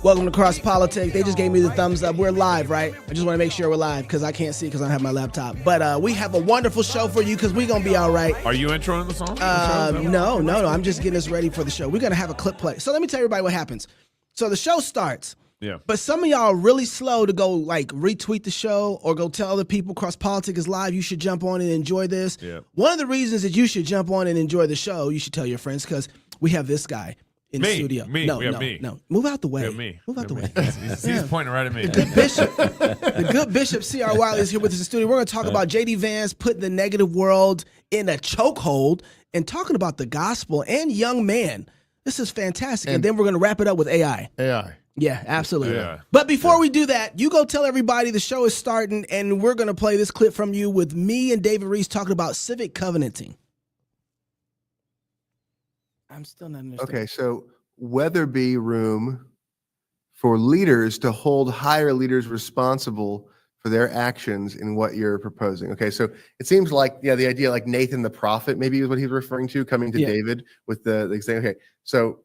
Welcome to Cross Politics. They just gave me the thumbs up. We're live, right? I just want to make sure we're live because I can't see because I don't have my laptop. But we have a wonderful show for you because we're going to be all right. Are you introing the song? No. I'm just getting us ready for the show. We're going to have a clip play. So let me tell everybody what happens. So the show starts. Yeah. But some of y'all are really slow to go like retweet the show or go tell other people Cross Politics is live. You should jump on and enjoy this. Yeah. One of the reasons that you should jump on and enjoy the show, you should tell your friends because we have this guy in the studio. No. Move out the way. Move out the way. He's pointing right at me. The good Bishop C.R. Wiley is here with us in the studio. We're going to talk about J.D. Vance putting the negative world in a chokehold and talking about the gospel and young man. This is fantastic. And then we're going to wrap it up with AI. Yeah, absolutely. Yeah. But before we do that, you go tell everybody the show is starting, and we're going to play this clip from you with me and David Reese talking about civic covenanting. I'm still not understanding. Okay, so whether be room for leaders to hold higher leaders responsible for their actions in what you're proposing. Okay, so it seems like, the idea like Nathan the prophet maybe is what he's referring to, coming to David with the thing. Okay, so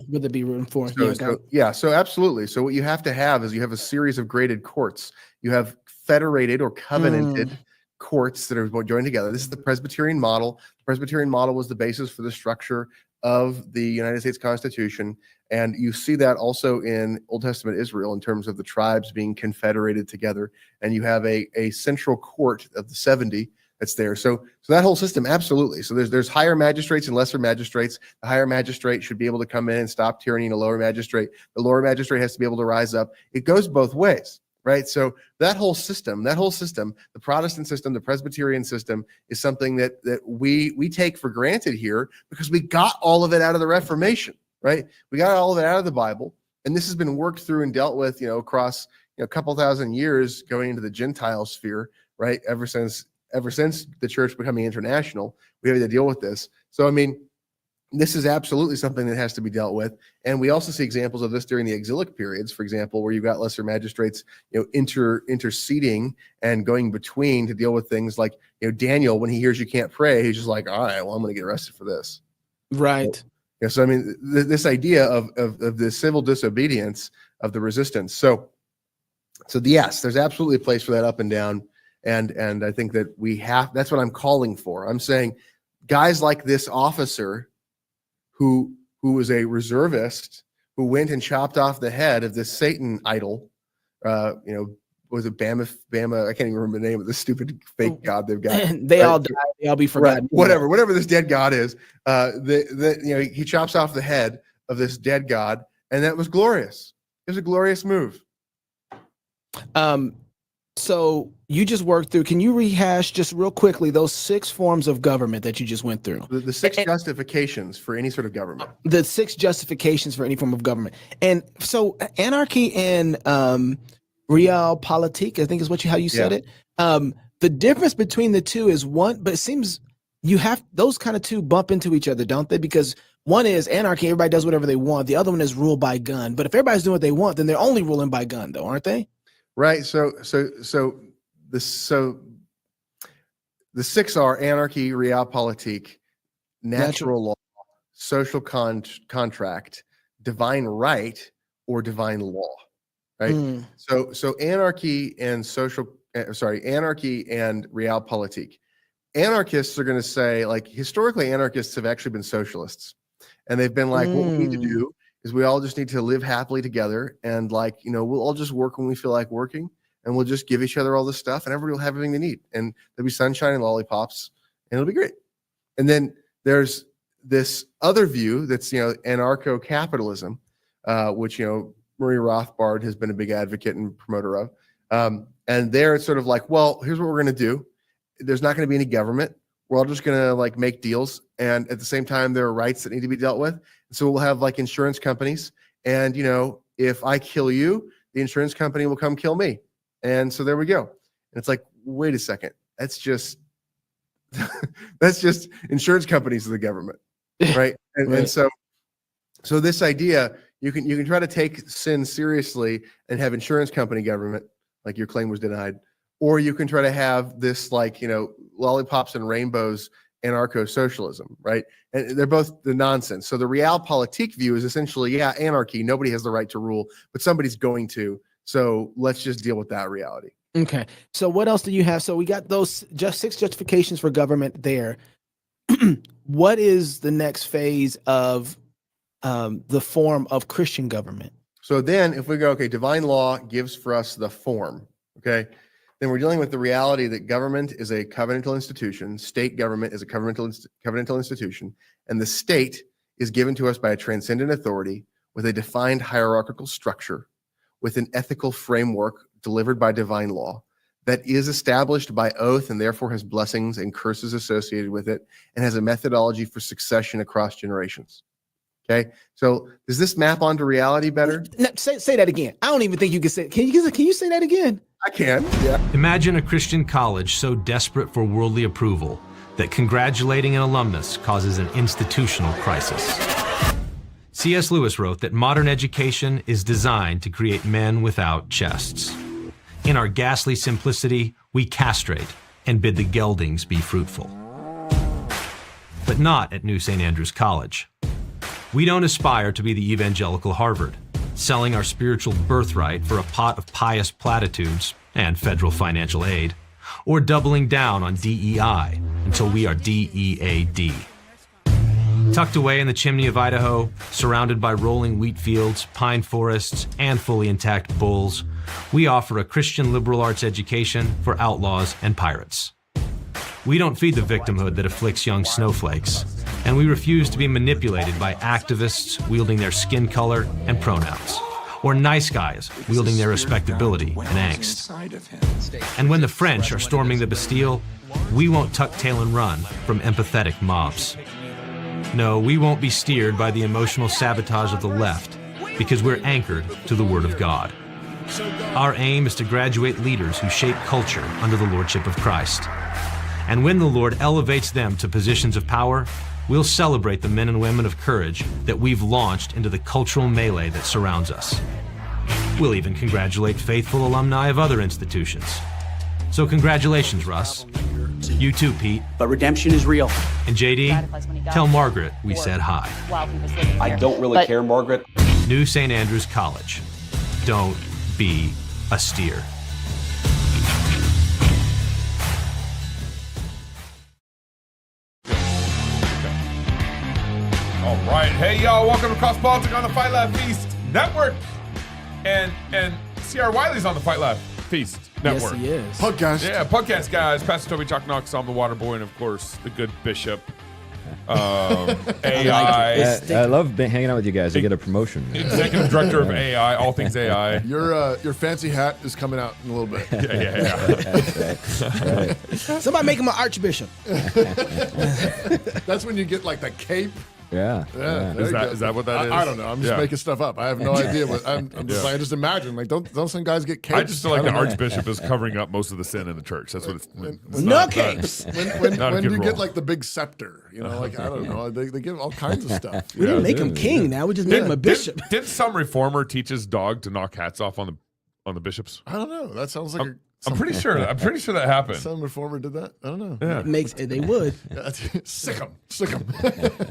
would there be room for? So absolutely. So what you have to have is you have a series of graded courts. You have federated or covenanted courts that are joined together. This is the Presbyterian model. The Presbyterian model was the basis for the structure of the United States Constitution. And you see that also in Old Testament Israel in terms of the tribes being confederated together. And you have a central court of the 70 that's there. So that whole system, absolutely. So there's higher magistrates and lesser magistrates. The higher magistrate should be able to come in and stop tyranny in a lower magistrate. The lower magistrate has to be able to rise up. It goes both ways. Right. So that whole system, the Protestant system, the Presbyterian system is something that we take for granted here because we got all of it out of the Reformation. Right. We got all of it out of the Bible. And this has been worked through and dealt with, across a couple thousand years going into the Gentile sphere. Right. Ever since the church becoming international, we have to deal with this. So, I mean, this is absolutely something that has to be dealt with. And we also see examples of this during the exilic periods, for example, where you've got lesser magistrates, interceding and going between to deal with things like, Daniel, when he hears you can't pray, he's just like, all right, well, I'm going to get arrested for this. Right. So I mean, this idea of the civil disobedience of the resistance. So yes, there's absolutely a place for that up and down. And I think that that's what I'm calling for. I'm saying guys like this officer who was a reservist, who went and chopped off the head of this Satan idol, was it Bama? I can't even remember the name of the stupid fake god they've got. They all die. They all be forgotten. Right. Whatever this dead god is, he chops off the head of this dead god, and that was glorious. It was a glorious move. So you just worked through, can you rehash just real quickly those 6 forms of government that you just went through? The 6 justifications for any sort of government. The 6 justifications for any form of government. And so anarchy and realpolitik, I think is how you said it. The difference between the two is but it seems you have those kind of two bump into each other, don't they? Because one is anarchy, everybody does whatever they want. The other one is rule by gun. But if everybody's doing what they want, then they're only ruling by gun though, aren't they? Right. So the 6 are anarchy, realpolitik, natural law, social contract, divine right, or divine law. Right. So anarchy and anarchy and realpolitik. Anarchists are going to say, like, historically, anarchists have actually been socialists, and they've been like, what we need to do is we all just need to live happily together, and we'll all just work when we feel like working, and we'll just give each other all this stuff, and everybody will have everything they need, and there'll be sunshine and lollipops, and it'll be great. And then there's this other view that's anarcho-capitalism, which Murray Rothbard has been a big advocate and promoter of, and there it's sort of like, well, here's what we're going to do. There's not going to be any government. We're all just going to make deals, and at the same time, there are rights that need to be dealt with. So we'll have insurance companies, and if I kill you, the insurance company will come kill me, and so there we go. And it's like, wait a second, that's just insurance companies of the government, right? And so this idea, you can try to take sin seriously and have insurance company government, like your claim was denied, or you can try to have this lollipops and rainbows anarcho-socialism, right? And they're both the nonsense. So the realpolitik view is essentially, yeah, anarchy. Nobody has the right to rule, but somebody's going to. So let's just deal with that reality. Okay. So what else do you have? So we got those just 6 justifications for government there. What is the next phase of the form of Christian government? So then if we go, okay, divine law gives for us the form, okay? Then we're dealing with the reality that government is a covenantal institution, state government is a covenantal institution, and the state is given to us by a transcendent authority with a defined hierarchical structure, with an ethical framework delivered by divine law that is established by oath and therefore has blessings and curses associated with it, and has a methodology for succession across generations. Okay, so does this map onto reality better? No, say that again. I don't even think you can say. Can you say that again? I can. Yeah. Imagine a Christian college so desperate for worldly approval that congratulating an alumnus causes an institutional crisis. C.S. Lewis wrote that modern education is designed to create men without chests. In our ghastly simplicity, we castrate and bid the geldings be fruitful. But not at New St. Andrews College. We don't aspire to be the evangelical Harvard, selling our spiritual birthright for a pot of pious platitudes and federal financial aid, or doubling down on DEI until we are DEAD. Tucked away in the chimney of Idaho, surrounded by rolling wheat fields, pine forests, and fully intact bulls, we offer a Christian liberal arts education for outlaws and pirates. We don't feed the victimhood that afflicts young snowflakes, and we refuse to be manipulated by activists wielding their skin color and pronouns, or nice guys wielding their respectability and angst. And when the French are storming the Bastille, we won't tuck tail and run from empathetic mobs. No, we won't be steered by the emotional sabotage of the left, because we're anchored to the Word of God. Our aim is to graduate leaders who shape culture under the lordship of Christ. And when the Lord elevates them to positions of power, we'll celebrate the men and women of courage that we've launched into the cultural melee that surrounds us. We'll even congratulate faithful alumni of other institutions. So congratulations, Russ. You too, Pete. But redemption is real. And JD, tell Margaret we said hi. I don't really care, Margaret. New St. Andrews College. Don't be a steer. All right, hey y'all, welcome to Cross Politics on the Fight Laugh Feast Network, and C.R. Wiley's on the Fight Laugh Feast Network. Yes, he is. Podcast. Yeah, podcast guys. Pastor Toby Chuck Knox, I'm the Water Boy, and of course the good Bishop. AI. I love hanging out with you guys. I get a promotion. Executive Director of AI, all things AI. Your fancy hat is coming out in a little bit. Yeah. Right. Somebody make him an archbishop. That's when you get like the cape. Yeah. There Is you that go. is that what that is? I don't know. I'm just making stuff up. I have no idea. But I'm just like, I just imagine like don't some guys get capes? I just feel like the don't know. Archbishop is covering up most of the sin in the church. That's what it's No not- capes. When Not a you good get role. like the big scepter, you know, like I don't know, they give all kinds of stuff. We didn't make him king now. We just made him a bishop. Did some reformer teach his dog to knock hats off on the bishops? I don't know. That sounds like I'm pretty sure that happened. some reformer did that. I don't know. Yeah. It makes they would. Sick 'em. Sick 'em.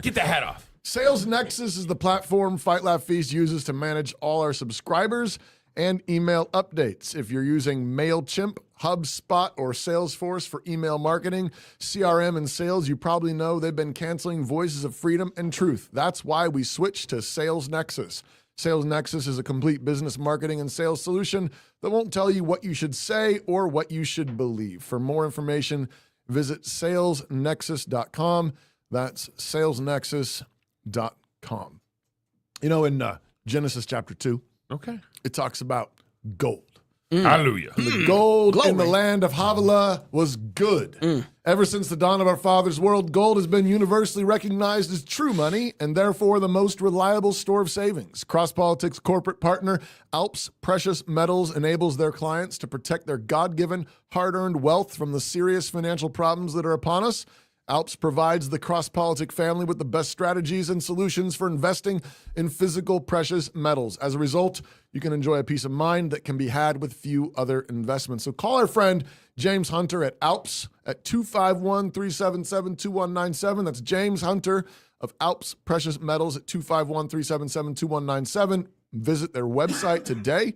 Get the hat off. Sales Nexus is the platform Fight Laugh Feast uses to manage all our subscribers and email updates. If you're using MailChimp, HubSpot, or Salesforce for email marketing, CRM, and sales, you probably know they've been canceling Voices of Freedom and Truth. That's why we switched to Sales Nexus. Sales Nexus is a complete business marketing and sales solution that won't tell you what you should say or what you should believe. For more information, visit salesnexus.com. That's salesnexus.com. You know, in Genesis chapter 2, Okay. it talks about gold. Hallelujah. The gold in the Glory. land of Havilah was good. Ever since the dawn of our father's world, gold has been universally recognized as true money and therefore the most reliable store of savings. Cross Politics corporate partner Alps Precious Metals enables their clients to protect their God-given, hard-earned wealth from the serious financial problems that are upon us. Alps provides the cross-politic family with the best strategies and solutions for investing in physical precious metals. As a result, you can enjoy a peace of mind that can be had with few other investments. So call our friend James Hunter at Alps at 251-377-2197. That's James Hunter of Alps Precious Metals at 251-377-2197. Visit their website today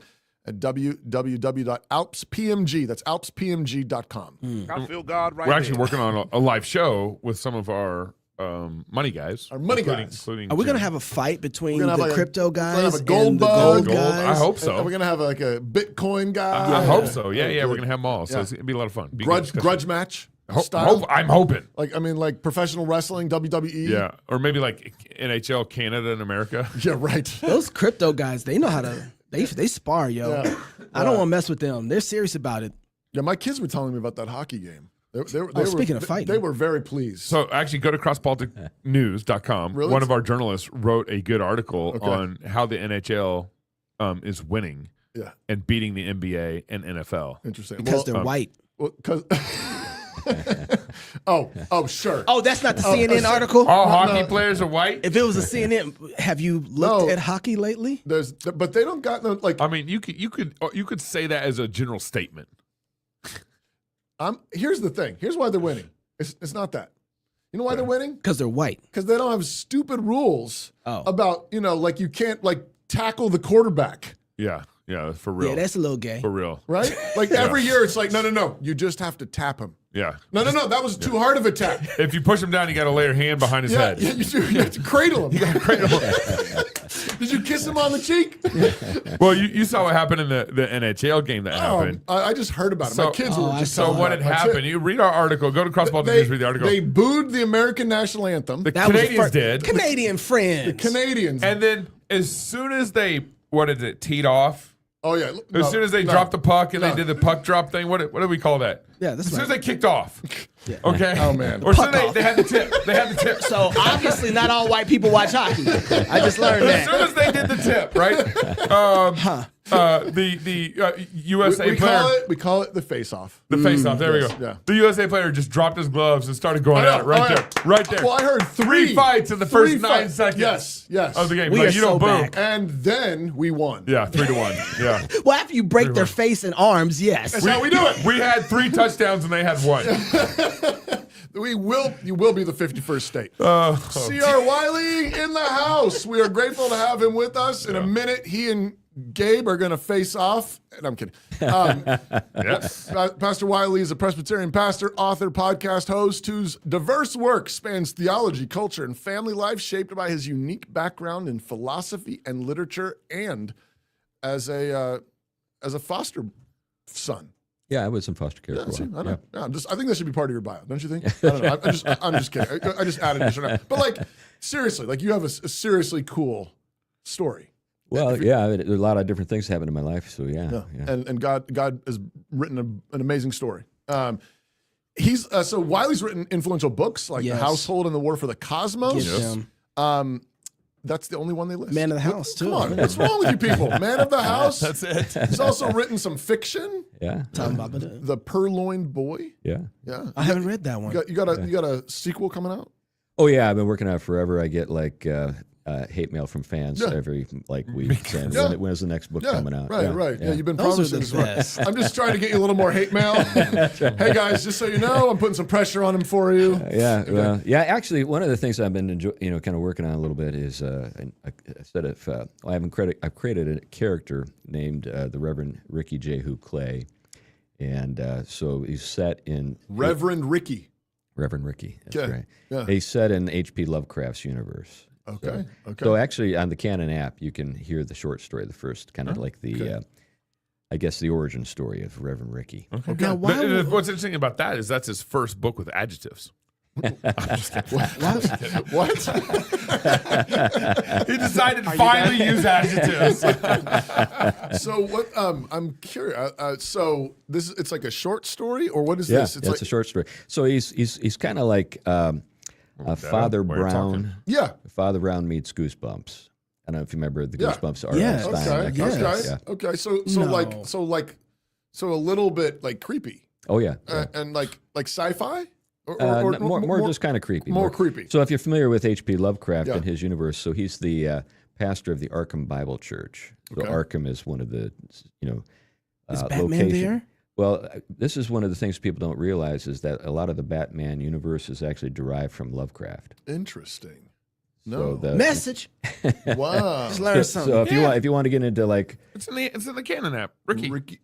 at www.alpspmg. That's alpspmg.com. I feel God right We're actually there. working on a live show with some of our money guys. Our money including- guys. Including Are we gonna Jim. have a fight between We're gonna the have crypto we're gonna guys have a gold and the bug. gold Gold, guys? I hope so. Are we going to have like a Bitcoin guy? I hope so. Yeah, we're gonna have them all. So Yeah. it's gonna be a lot of fun. Be Grudge good grudge match discussion. style? I'm hoping. Like professional wrestling, WWE? Yeah, or maybe like NHL Canada and America. Yeah, right. Those crypto guys, they know how to. They spar, yo. Yeah. I don't want to mess with them. They're serious about it. Yeah, my kids were telling me about that hockey game. They speaking of fighting. they were very pleased. So actually, go to crosspoliticnews.com. Really? One of our journalists wrote a good article Okay. on how the NHL is winning Yeah, and beating the NBA and NFL. interesting. Because they're white. Because oh, sure. Oh, that's not the CNN article? All hockey players are white. If it was a CNN, have you looked at hockey lately? But they don't got no like. I mean, you could say that as a general statement. Here's the thing. Here's why they're winning. It's not that. You know why they're winning? Because they're white. Because they don't have stupid rules Oh. about like you can't like tackle the quarterback, Yeah, for real. Yeah, that's a little gay. for real. right? Like every year, it's like no. You just have to tap him. Yeah. No. That was too hard of a tap. If you push him down, you got to lay your hand behind his Yeah, head. you do. You have to cradle him. Did you kiss him on the cheek? Well, you saw what happened in the NHL game that happened. I just heard about it. My kids were just So what had That's happened? it. You read our article. Go to Crossball They, News, read the article. they booed the American national anthem. The That was the Canadians first- did. Canadian friends. The Canadians. And then as soon as they, teed off? oh yeah. As soon as they dropped the puck and No. they did the puck drop thing, what do we call that? Yeah, that's As soon as right. they kicked off. Okay. Oh, man. Or as soon as they had the tip. They had the tip. So obviously not all white people watch hockey. I just learned As soon that. as they did the tip, right? The USA we player. call it the face off. The face-off. There we yes, go. yeah. The USA player just dropped his gloves and started going I know, at it right oh, there. yeah. Right there. Well, I heard three fights in the three first 9 fights. seconds Yes. of the game. We But are you so don't boo. back. And then we won. Yeah, 3-1. Yeah. Well, after you break their face and arms, yes. That's how we do it. We had 3 touchdowns and they had 1. You will be the 51st state. C.R. Wiley in the house. We are grateful to have him with us. In a minute, he and Gabe are going to face off. And I'm kidding. Yes. Pastor Wiley is a Presbyterian pastor, author, podcast host whose diverse work spans theology, culture, and family life, shaped by his unique background in philosophy and literature, and as a foster son. Yeah, I was in foster care for a See, while. I know. Yeah, I think that should be part of your bio, don't you think? I don't know. I'm just kidding. I just added it. But like, seriously, like you have a seriously cool story. Well, yeah, I mean, there are a lot of different things happen in my life, so yeah. And God has written an amazing story. He's so Wiley's written influential books like Yes. The Household and the War for the Cosmos. Give them. That's the only one they list. Man of the House, too. Come on, what's wrong with you people? Man of the House. That's it. He's also written some fiction. Yeah. Talking about the- The Purloined Boy. Yeah. Yeah, I haven't read that one. you got a sequel coming out. Oh, yeah, I've been working on it forever. I get like hate mail from fans Yeah. every week saying, Yeah. when is the next book Yeah, coming out? right. Yeah, you've been Those are promising the this one. best. I'm just trying to get you a little more hate mail. Hey guys, just so you know, I'm putting some pressure on him for you. Well, actually, one of the things I've been kind of working on a little bit is instead of I've created a character named the Reverend Ricky Jehu Clay, and so he's set in Reverend Ricky. Reverend Ricky. That's Okay, right. yeah. He's set in H.P. Lovecraft's universe. Okay. So actually, on the Canon app, you can hear the short story, the first kind of like the, I guess, the origin story of Reverend Ricky. Okay. Now, why But, would- what's interesting about that is that's his first book with adjectives. What? He decided to finally use adjectives. So what? I'm curious. So it's like a short story, or what is Yeah, this? it's a short story. So he's kind of like Father while you're talking. Brown. Yeah. Father Brown meets Goosebumps. I don't know if you remember the Yeah. Goosebumps art. Yes. Okay. Yes. Okay. Okay. So No. so a little bit like creepy, Oh yeah. and like sci-fi. Or more just kind of creepy. More creepy. So if you're familiar with H.P. Lovecraft Yeah. and his universe, so he's the pastor of the Arkham Bible Church. So Okay. Arkham is one of the, Is Batman location. there? Well, this is one of the things people don't realize is that a lot of the Batman universe is actually derived from Lovecraft. Interesting. So No. Message. Wow. Just learn something. So if you want to get into like It's in the canon app. Ricky. Reverend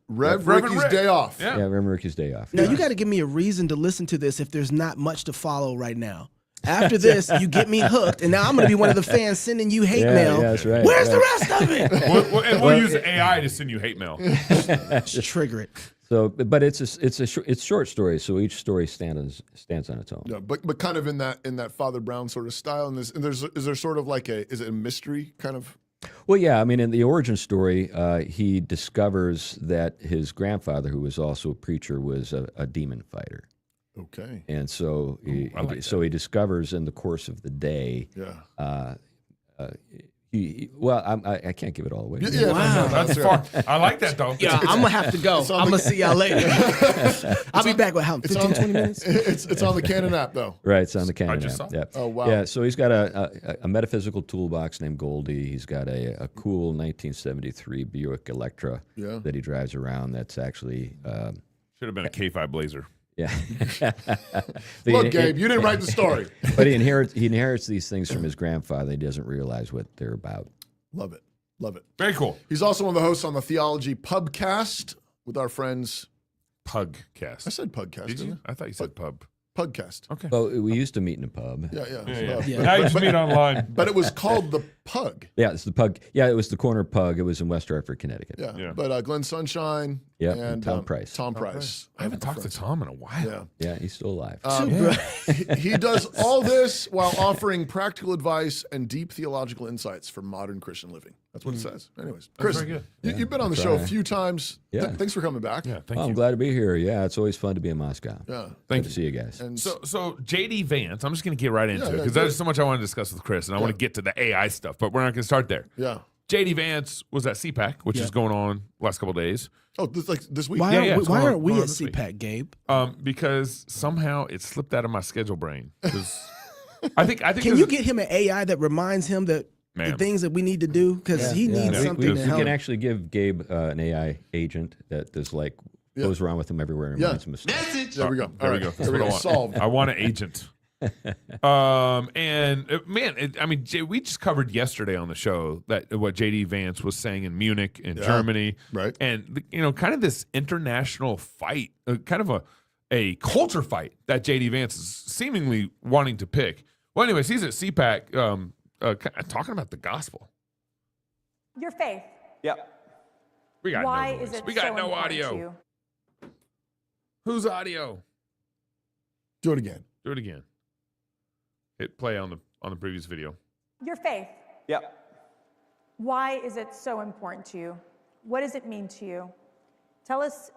Reverend Ricky's Rick. Day Off. Yeah. remember Ricky's Day Off. Now you got to give me a reason to listen to this if there's not much to follow right now. After this, you get me hooked, and now I'm going to be one of the fans sending you hate mail. Yeah, that's right. Where's right. the rest of it? We'll use AI to send you hate mail. Just trigger it. So, but it's short stories, so each story stands on its own. Yeah, but kind of in that Father Brown sort of style. And is there sort of like is it a mystery kind of? Well, yeah, I mean, in the origin story, he discovers that his grandfather, who was also a preacher, was a demon fighter. Okay. And so he discovers in the course of the day. Yeah. I can't give it all away. Yeah. Wow. That's far. I like that though. Yeah, I'm going to have to go. I'm going to see y'all later. I'll be back with how, 15, 20 minutes? It's on the Canon app though. Right, it's on the Canon just app. saw. Yep. Oh, wow. Yeah, so he's got a metaphysical toolbox named Goldie. He's got a cool 1973 Buick Electra that he drives around. That's actually Should have been a K5 Blazer. yeah. Look, Gabe, you didn't write the story. But he inherits these things from his grandfather. He doesn't realize what they're about. Love it. Love it. Very cool. He's also one of the hosts on the Theology Pubcast with our friends. Pugcast. I said Pubcast. Did you? didn't I thought you said pub. I? Pubcast. Okay. Well, we used to meet in a pub. Yeah. Yeah. Now you just meet online. But it was called the Pug. Yeah, it's the Pug. Yeah, it was the corner Pug. It was in West Hartford, Connecticut. Yeah. But Glenn Sunshine. Yeah, And and Tom Price. Tom Price. I haven't talked to Tom in a while. Yeah. Yeah, he's still alive. He does all this while offering practical advice and deep theological insights for modern Christian living. That's what it says. Anyways, Chris, very good. you've been on the show a few times. Yeah. Thanks for coming back. Yeah, thank I'm you. glad to be here. Yeah, it's always fun to be in Moscow. Yeah. Thank Good to you. see you guys. And So JD Vance, I'm just going to get right into it yeah, because go. there's so much I want to discuss with Chris, and I want to get to the AI stuff, but we're not going to start there. yeah. JD Vance was at CPAC, which is going on last couple of days, Oh, this week. Why Yeah, aren't, it's why going aren't on- we going at on this week. CPAC, Gabe? because somehow it slipped out of my schedule brain. 'Cause I think Can there's you a- get him an AI that reminds him that the Man. things that we need to do? Because he needs We- something we to help. can actually give Gabe an AI agent that is like goes around with him everywhere and Yeah. reminds him of stuff. There we go. There All we right. go. That's There we what I go. want. Solved. I want an agent. We just covered yesterday on the show that what JD Vance was saying in Munich in Germany, Right. And kind of this international fight, kind of a culture fight that JD Vance is seemingly wanting to pick. Well, anyways, he's at CPAC talking about the gospel. Your faith. Yep. We got Why no noise. is it We got so no important to audio. you? Whose audio? Do it again. Do it again. Hit play on the previous video. Your faith. Yep. Why is it so important to you? What does it mean to you? Tell us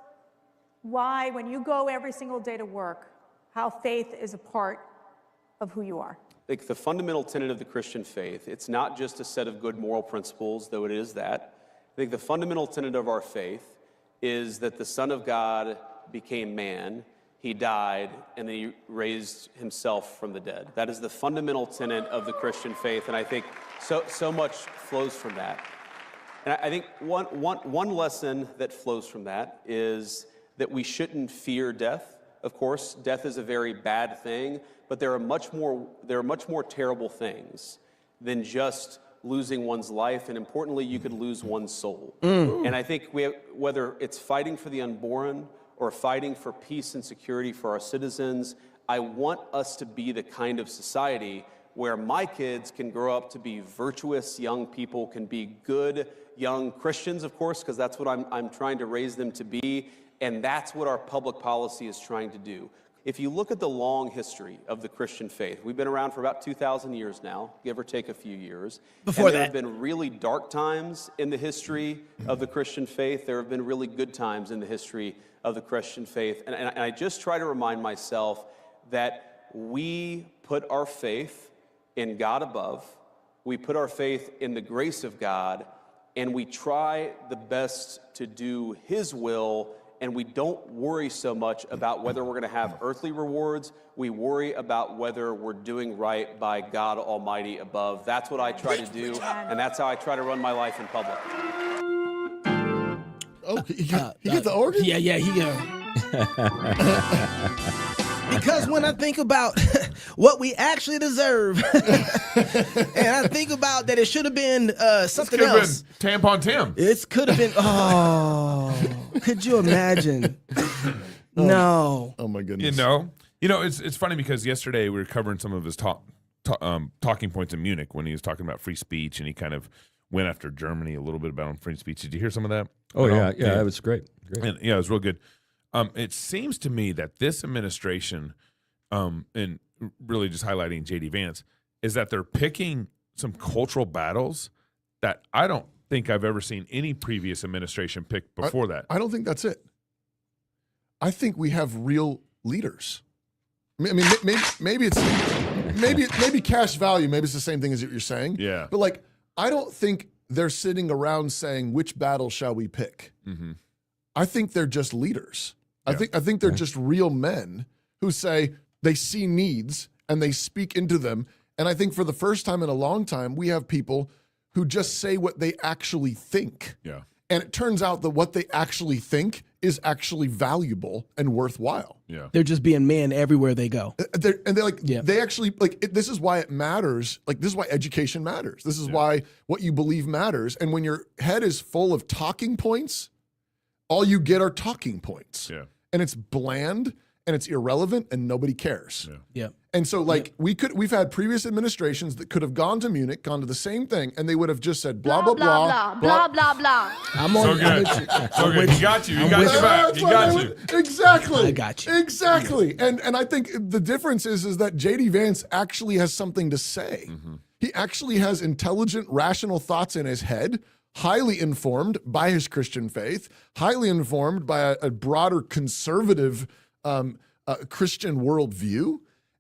why, when you go every single day to work, how faith is a part of who you are. I think the fundamental tenet of the Christian faith, it's not just a set of good moral principles, though it is that. I think the fundamental tenet of our faith is that the Son of God became man, he died, and then he raised himself from the dead. That is the fundamental tenet of the Christian faith, and I think so much flows from that. And I think one lesson that flows from that is that we shouldn't fear death. Of course, death is a very bad thing, but there are much more terrible things than just losing one's life, and importantly, you could lose one's soul. And I think whether it's fighting for the unborn or fighting for peace and security for our citizens, I want us to be the kind of society where my kids can grow up to be virtuous young people, can be good young Christians, of course, because that's what I'm trying to raise them to be, and that's what our public policy is trying to do. If you look at the long history of the Christian faith, we've been around for about 2,000 years now, give or take a few years. Before and there that. have been really dark times in the history of the Christian faith. There have been really good times in the history of the Christian faith. And I just try to remind myself that we put our faith in God above, we put our faith in the grace of God, and we try the best to do His will and we don't worry so much about whether we're going to have earthly rewards. We worry about whether we're doing right by God Almighty above. That's what I try to do, and that's how I try to run my life in public. Oh, he got the organ? Yeah, he go. Because when I think about what we actually deserve, and I think about that it should have been something else. Been Tampon Tim. It could have been. Oh, could you imagine? No. Oh my goodness. It's funny because yesterday we were covering some of his talking points in Munich when he was talking about free speech, and he kind of went after Germany a little bit about free speech. Did you hear some of that? Oh yeah, that was great. And, it was real good. It seems to me that this administration, and really just highlighting J.D. Vance, is that they're picking some cultural battles that I don't think I've ever seen any previous administration pick before that. I don't think that's it. I think we have real leaders. I mean, maybe cash value. Maybe it's the same thing as what you're saying. Yeah. But like, I don't think they're sitting around saying, which battle shall we pick? Mm-hmm. I think they're just leaders. Yeah. I think they're just real men who say they see needs and they speak into them. And I think for the first time in a long time, we have people who just say what they actually think. Yeah. And it turns out that what they actually think is actually valuable and worthwhile. Yeah. They're just being men everywhere they go. They actually, this is why it matters. Like, this is why education matters. This is why what you believe matters. And when your head is full of talking points, all you get are talking points. Yeah. And it's bland and it's irrelevant and nobody cares. Yeah. And so we've had previous administrations that could have gone to Munich, gone to the same thing, and they would have just said blah, blah, blah, blah, blah, blah. I'm on. So good. So good. He got you. He got your back. He got you. Exactly. I got you. Exactly. And I think the difference is that J.D. Vance actually has something to say. Mm-hmm. He actually has intelligent, rational thoughts in his head, highly informed by his Christian faith, highly informed by a broader conservative Christian worldview.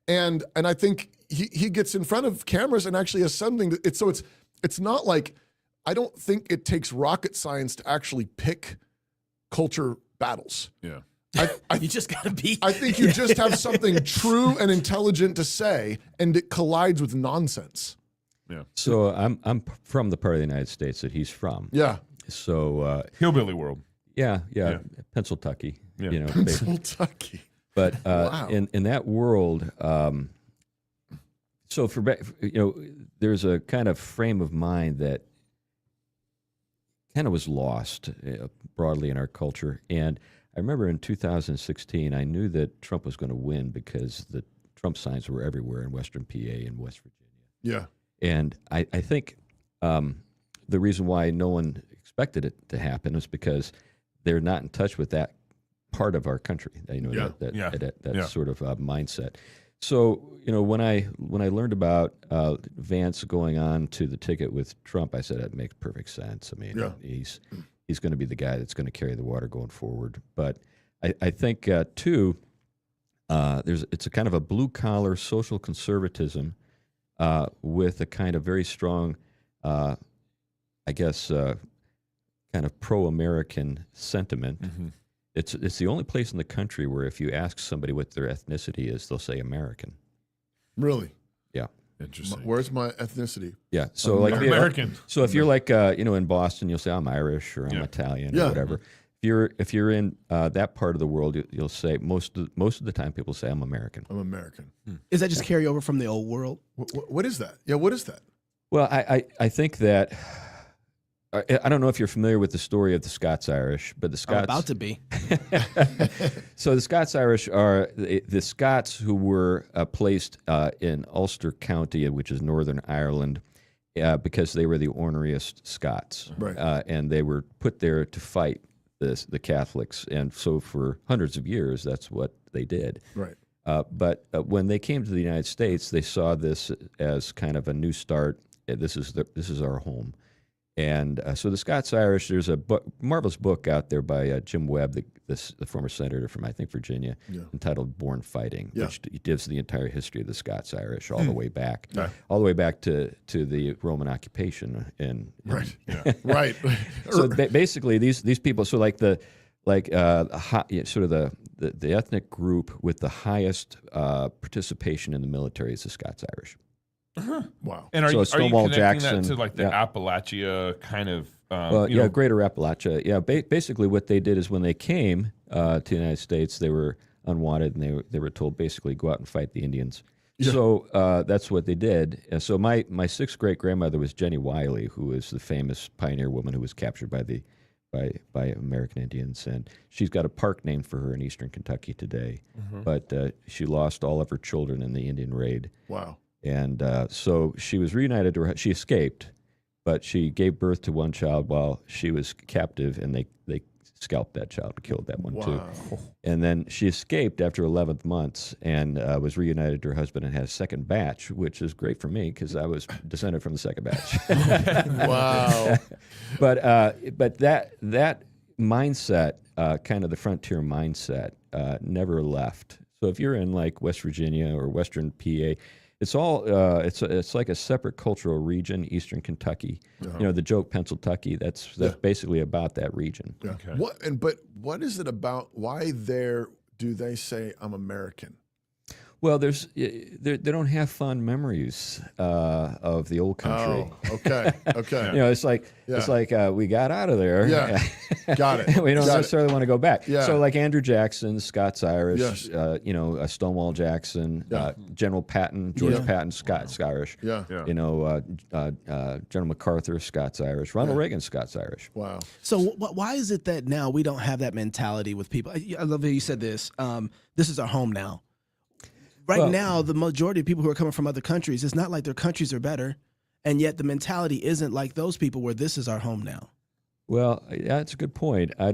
And I think he gets in front of cameras and actually has something to, it's not like, I don't think it takes rocket science to actually pick culture battles. Yeah. You just gotta be. I think you just have something true and intelligent to say, and it collides with nonsense. Yeah. So I'm from the part of the United States that he's from. Yeah. So Hillbilly world. Yeah. Pennsyltucky. Yeah. Pennsyltucky. But Wow. in that world, so there's a kind of frame of mind that kind of was lost broadly in our culture. And I remember in 2016, I knew that Trump was going to win because the Trump signs were everywhere in Western PA and West Virginia. Yeah. And I think the reason why no one expected it to happen is because they're not in touch with that part of our country, that sort of mindset. So, when I learned about Vance going on to the ticket with Trump, I said that makes perfect sense. I mean, he's going to be the guy that's going to carry the water going forward. But I think too, it's a kind of a blue collar social conservatism with a kind of very strong, kind of pro-American sentiment. Mm-hmm. It's the only place in the country where if you ask somebody what their ethnicity is, they'll say American. Really? Yeah. Interesting. Where's my ethnicity? Yeah. So American. So if you're like in Boston, you'll say I'm Irish or I'm Italian or whatever. If you're in that part of the world, you'll say most of the time people say I'm American. I'm American. Is that just carryover from the old world? What is that? Yeah. What is that? Well, I think that. I don't know if you're familiar with the story of the Scots-Irish, but the Scots... I'm about to be. So the Scots-Irish are the Scots who were placed in Ulster County, which is Northern Ireland, because they were the orneriest Scots. Right. And they were put there to fight the Catholics. And so for hundreds of years, that's what they did. Right. But when they came to the United States, they saw this as kind of a new start. This is our home. And so the Scots-Irish, there's a marvelous book out there by Jim Webb, the former senator from, I think, Virginia, entitled Born Fighting, which gives the entire history of the Scots-Irish all the way back, to the Roman occupation. Right. Right. So basically, these people, so like the like sort of the ethnic group with the highest participation in the military is the Scots-Irish. Wow. And are So you Stonewall connecting Jackson, that to like the yeah. Appalachia kind of? Greater Appalachia. Yeah, basically what they did is when they came to the United States, they were unwanted, and they were told basically go out and fight the Indians. Yeah. So that's what they did. And so my sixth great grandmother was Jenny Wiley, who is the famous pioneer woman who was captured by American Indians, and she's got a park named for her in eastern Kentucky today. But she lost all of her children in the Indian raid. Wow. And so she was reunited. She escaped, but she gave birth to one child while she was captive, and they scalped that child and killed that one too. And then she escaped after 11 months and was reunited to her husband and had a second batch, which is great for me because I was descended from the second batch. Wow. But that mindset, kind of the frontier mindset, never left. So if you're in like West Virginia or Western PA, it's all it's like a separate cultural region, Eastern Kentucky. You know, the joke Pennsyltucky, that's basically about that region. Yeah. Okay. But what is it about? Why there do they say I'm American? Well, they don't have fond memories of the old country. Oh, okay, okay. You know, it's like we got out of there. Yeah, got it. We don't Got necessarily want to go back. Yeah. So like Andrew Jackson, Scots-Irish, Yes. Stonewall Jackson, Yeah. General Patton, George Yeah. Patton, Scots-Irish. Yeah. Yeah. You know, General MacArthur, Scots-Irish. Ronald Reagan, Scots-Irish. Wow. So why is it that now we don't have that mentality with people? I love how you said this. This is our home now. Right now, the majority of people who are coming from other countries, it's not like their countries are better, and yet the mentality isn't like those people where this is our home now. Well, that's a good point. I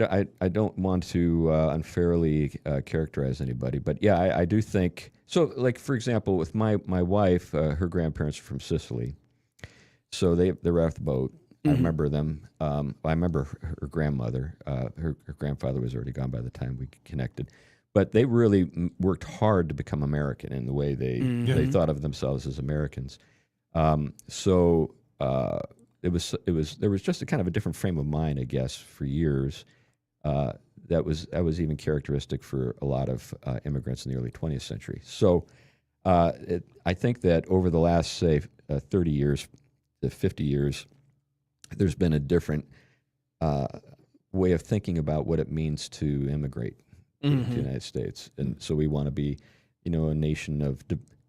don't want to unfairly characterize anybody, but yeah, I do think so. Like for example, with my wife, her grandparents are from Sicily, so they were off the boat. I remember them. I remember her grandmother. Her grandfather was already gone by the time we connected. But they really worked hard to become American in the way they thought of themselves as Americans. So there was just a kind of a different frame of mind, I guess, for years. That was even characteristic for a lot of immigrants in the early 20th century. So I think that over the last, say, 30 years to 50 years, there's been a different way of thinking about what it means to immigrate to the United States. And so we want to be, a nation of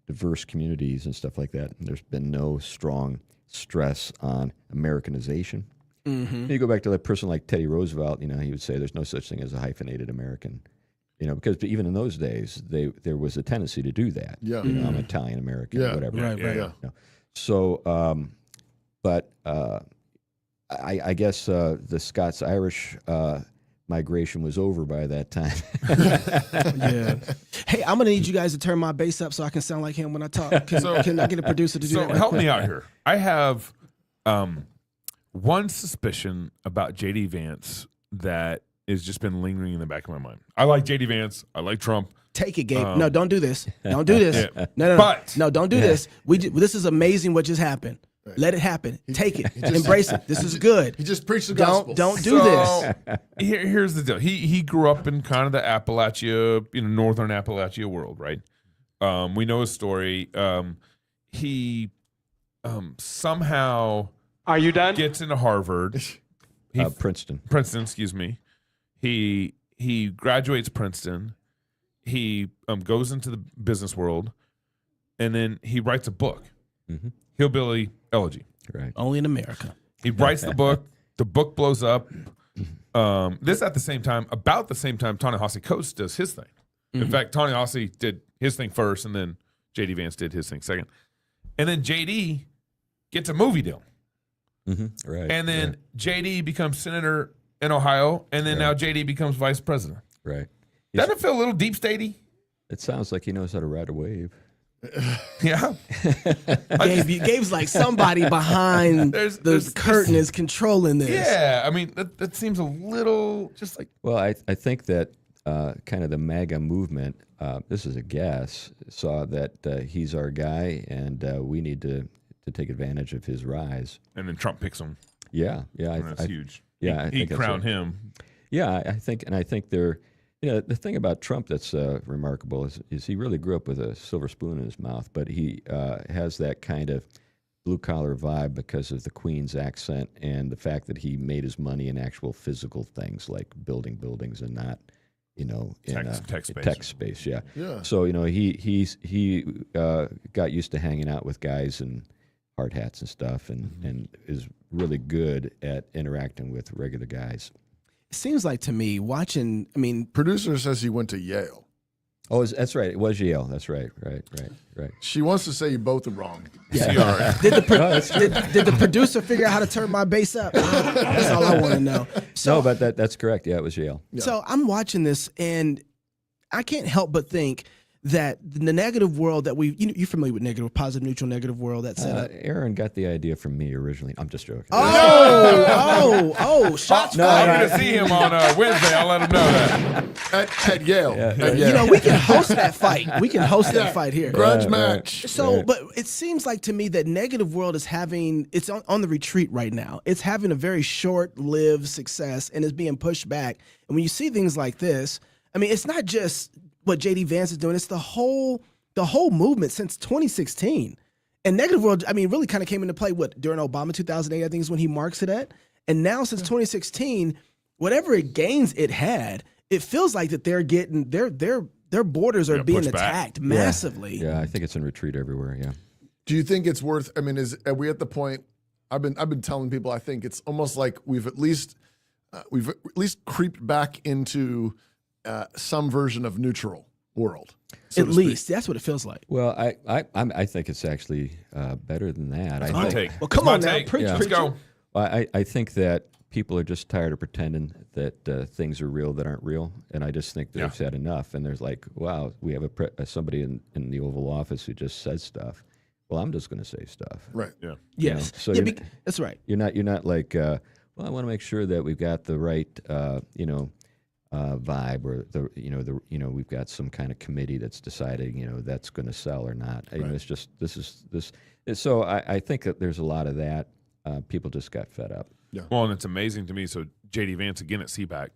diverse communities and stuff like that. And there's been no strong stress on Americanization. You go back to a person like Teddy Roosevelt, he would say there's no such thing as a hyphenated American, because even in those days, there was a tendency to do that. Yeah. I'm Italian American, whatever. Right. Yeah. So, but I guess the Scots-Irish migration was over by that time. Yeah. Hey, I'm gonna need you guys to turn my bass up so I can sound like him when I talk. Can I get a producer to do that? So help me out here. I have one suspicion about JD Vance that has just been lingering in the back of my mind. I like JD Vance. I like Trump. Take it, Gabe. No, don't do this. Don't do this. Yeah. No. But- no, don't do this. This is amazing what just happened. Let it happen. Take it. Embrace it. This is good. He just preached the gospel. Don't do this. Here's the deal. He grew up in kind of the Appalachia, northern Appalachia world, right? We know his story. He somehow gets into Harvard. Princeton. Princeton, excuse me. He graduates Princeton. He goes into the business world, and then he writes a book, Hillbilly Elegy. Right. Only in America. He writes the book. The book blows up. This at the same time, about the same time, Ta-Nehisi Coates does his thing. In fact, Ta-Nehisi did his thing first, and then J.D. Vance did his thing second. And then J.D. gets a movie deal. Right. And then J.D. becomes senator in Ohio, and then now J.D. becomes vice president. Right. Doesn't it feel a little deep statey? It sounds like he knows how to ride a wave. Yeah. Gabe's like somebody behind the curtain is controlling this. Yeah. I mean, that seems a little just like. Well, I think that kind of the MAGA movement, this is a guess, saw that he's our guy and we need to take advantage of his rise. And then Trump picks him. Yeah. That's huge. Yeah, I he think that's crowned it. him. Yeah, I think they're, the thing about Trump that's remarkable is he really grew up with a silver spoon in his mouth, but he has that kind of blue collar vibe because of the Queen's accent and the fact that he made his money in actual physical things like building buildings and not, in tech space. Yeah. So he got used to hanging out with guys in hard hats and stuff, and is really good at interacting with regular guys. It seems like to me, watching, Producer says he went to Yale. Oh, that's right. It was Yale. That's right. Right. She wants to say you both are wrong. Yeah. Did the producer figure out how to turn my bass up? That's all I want to know. So, no, but that's correct. Yeah, it was Yale. Yeah. So I'm watching this, and I can't help but think that the negative world that you're familiar with negative, positive, neutral, negative world, that setup. Aaron got the idea from me originally. I'm just joking. Shots I'm fired. going to see him on Wednesday. I'll let him know that. At Yale. Yeah. At Yale. We can host that fight. We can host that fight here. Grudge match. So, but it seems like to me that negative world is it's on the retreat right now. It's having a very short-lived success and is being pushed back. And when you see things like this, it's not just what J.D. Vance is doing. It's the whole movement since 2016. And negative world, really kind of came into play during Obama 2008, I think is when he marks it at. And now since 2016, whatever gains it had, it feels like that they're getting their borders are being attacked massively. Yeah, I think it's in retreat everywhere. Yeah. Do you think it's worth? Are we at the point? I've been telling people. I think it's almost like we've at least creeped back into some version of neutral world. At least that's what it feels like. Well, I think it's actually better than that. My take. Well, come on now, preach. Let's go. Well, I think that people are just tired of pretending that things are real that aren't real, and I just think they've said enough. And there's like, wow, we have somebody in the Oval Office who just says stuff. Well, I'm just going to say stuff. Right. Yeah. Yes. So that's right. You're not like, well, I want to make sure that we've got the right, vibe, or we've got some kind of committee that's deciding, that's going to sell or not. Right. It's just this. So I think that there's a lot of that. People just got fed up. Yeah. Well, and it's amazing to me. So J.D. Vance again at CPAC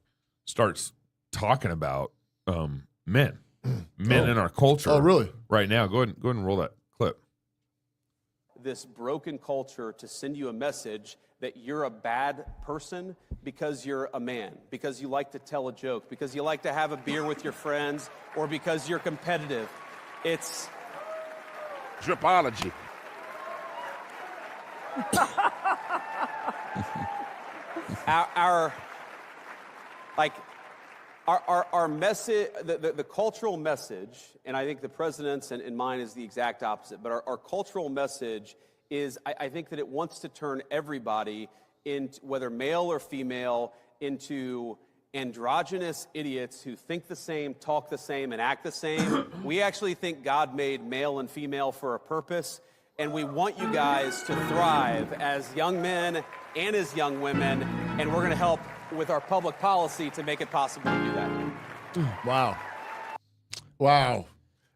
starts talking about men in our culture. Oh, really? Right now, go ahead and roll that clip. This broken culture to send you a message that you're a bad person because you're a man, because you like to tell a joke, because you like to have a beer with your friends, or because you're competitive. It's Dripology. our message, the cultural message, and I think the president's and mine is the exact opposite, but our cultural message is, I think that it wants to turn everybody, into, whether male or female, into androgynous idiots who think the same, talk the same, and act the same. We actually think God made male and female for a purpose, and we want you guys to thrive as young men and as young women, and we're going to help with our public policy to make it possible to do that. Wow.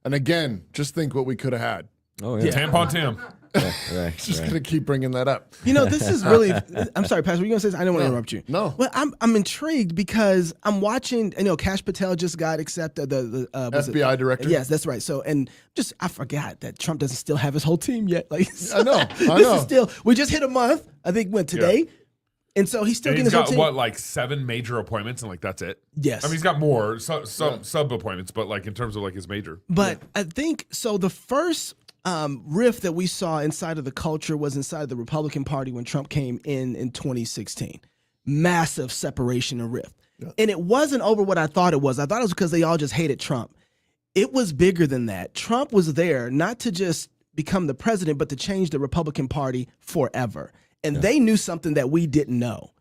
And again, just think what we could have had. Oh, yeah. Tampon Tim. Right. Just going to keep bringing that up. This is really. I'm sorry, Pastor. Were you going to say? I didn't want to interrupt you. No. Well, I'm intrigued because I'm watching. Cash Patel just got accepted. The FBI director. Yes, that's right. So, and I forgot that Trump doesn't still have his whole team yet. Like, I know. This is still. We just hit a month. I think went today. Yeah. And so he's still and getting he's his whole got team. what, like 7 major appointments, and like that's it. Yes. He's got more sub appointments, but like in terms of like his major. But I think so. The first rift that we saw inside of the culture was inside of the Republican Party when Trump came in 2016. Massive separation and rift. Yeah. And it wasn't over what I thought it was. I thought it was because they all just hated Trump. It was bigger than that. Trump was there not to just become the president, but to change the Republican Party forever. And they knew something that we didn't know.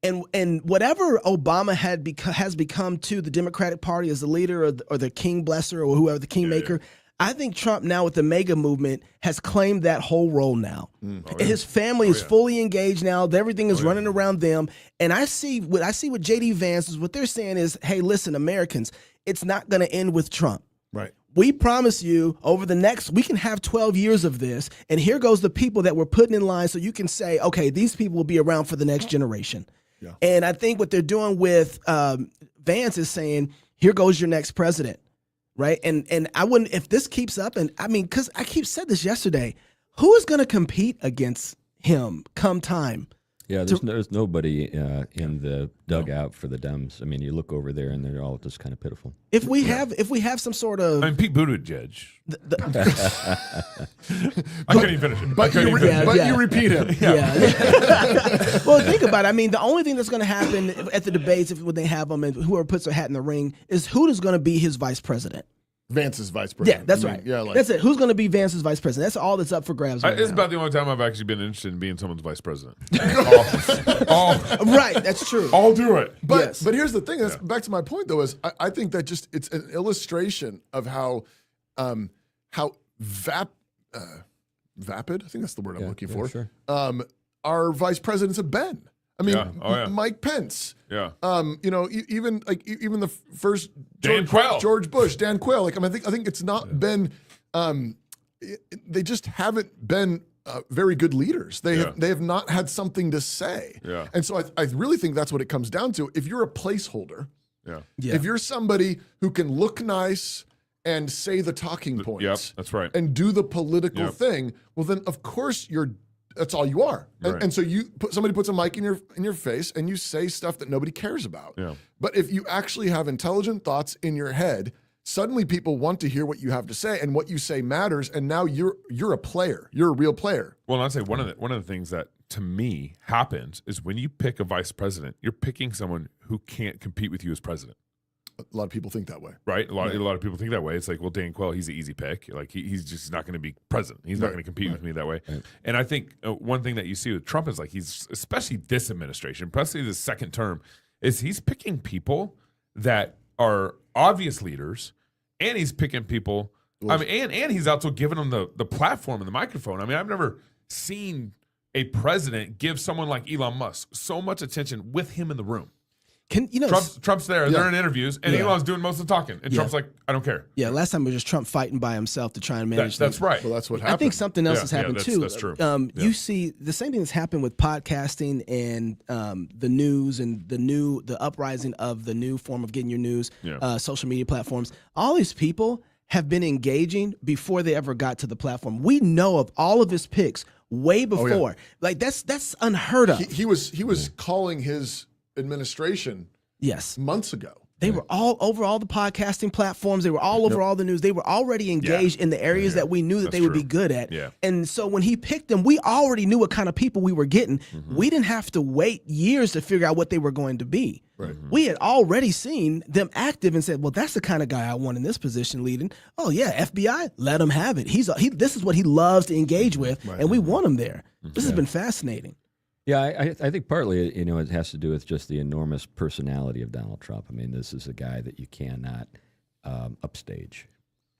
And whatever Obama has become to the Democratic Party as the leader or the king blesser or whoever, the kingmaker, I think Trump now with the MAGA movement has claimed that whole role now. His family is fully engaged now. Everything is running around them. And I see what J.D. Vance is, what they're saying is, hey, listen, Americans, it's not going to end with Trump. Right. We promise you we can have 12 years of this, and here goes the people that we're putting in line so you can say, okay, these people will be around for the next generation. Yeah. And I think what they're doing with Vance is saying, here goes your next president, right? And I wouldn't, if this keeps up, and I mean, because I said this yesterday, who is going to compete against him come time? Yeah, there's nobody in the dugout for the Dems. I mean, you look over there and they're all just kind of pitiful. If we have some sort of, I mean, Pete Buttigieg. I couldn't even finish it. But you repeat him. Yeah. Well, think about it. I mean, the only thing that's going to happen at the debates, when they have them, and whoever puts their hat in the ring, is who is going to be his vice president. Vance's vice president. Yeah, that's right. Yeah, that's it. Who's going to be Vance's vice president? That's all that's up for grabs. Right It's now. about the only time I've actually been interested in being someone's vice president. Right, that's true. I'll do it. But here's the thing. That's back to my point, though, is I think that just it's an illustration of how vapid. I think that's the word I'm looking for. Sure. Our vice presidents have been. I mean, Mike Pence. Yeah. Even the first Dan Quayle. George Bush, Dan Quayle. Like, I mean, I think it's not been. They just haven't been very good leaders. They have not had something to say. Yeah. And so I really think that's what it comes down to. If you're a placeholder, Yeah. if you're somebody who can look nice and say the talking points, Yep, that's right. and do the political Yep. thing, well, then of course that's all you are. Right. And so somebody puts a mic in your face and you say stuff that nobody cares about. Yeah. But if you actually have intelligent thoughts in your head, suddenly people want to hear what you have to say, and what you say matters. And now you're a player. You're a real player. Well, I'd say one of the things that to me happens is when you pick a vice president, you're picking someone who can't compete with you as president. A lot of people think that way. Right? A lot of people think that way. It's like, well, Dan Quayle, he's an easy pick. Like he's just not going to be president. He's not going to compete with me that way. Right. And I think one thing that you see with Trump is like he's, especially this administration, especially the second term, is he's picking people that are obvious leaders, and he's picking people. I mean, and he's also giving them the platform and the microphone. I mean, I've never seen a president give someone like Elon Musk so much attention with him in the room. Trump's there. They're in interviews, and Elon's doing most of the talking. And Trump's like, I don't care. Yeah, last time it was just Trump fighting by himself to try and manage That's right. Well, that's what happened. I think something else has happened too. That's true. You see the same thing that's happened with podcasting and the news and the uprising of the new form of getting your news, social media platforms. All these people have been engaging before they ever got to the platform. We know of all of his picks way before. Like that's unheard of. He was calling his administration months ago. They were all over all the podcasting platforms. They were all over all the news. They were already engaged in the areas that we knew that they would be good at. Yeah. And so when he picked them, we already knew what kind of people we were getting. We didn't have to wait years to figure out what they were going to be. Right. We had already seen them active and said, well, that's the kind of guy I want in this position leading. Oh, yeah, FBI, let him have it. This is what he loves to engage with, and we want him there. This has been fascinating. Yeah, I think partly, it has to do with just the enormous personality of Donald Trump. I mean, this is a guy that you cannot upstage.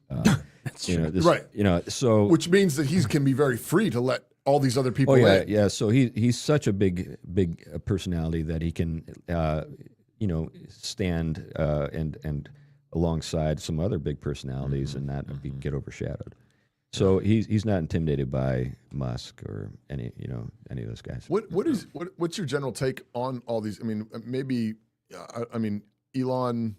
That's true. Right. So which means that he can be very free to let all these other people in. Yeah. So he's such a big personality that he can, stand and alongside some other big personalities and not get overshadowed. So he's not intimidated by Musk or any of those guys. What's your general take on all these? I mean, maybe Elon.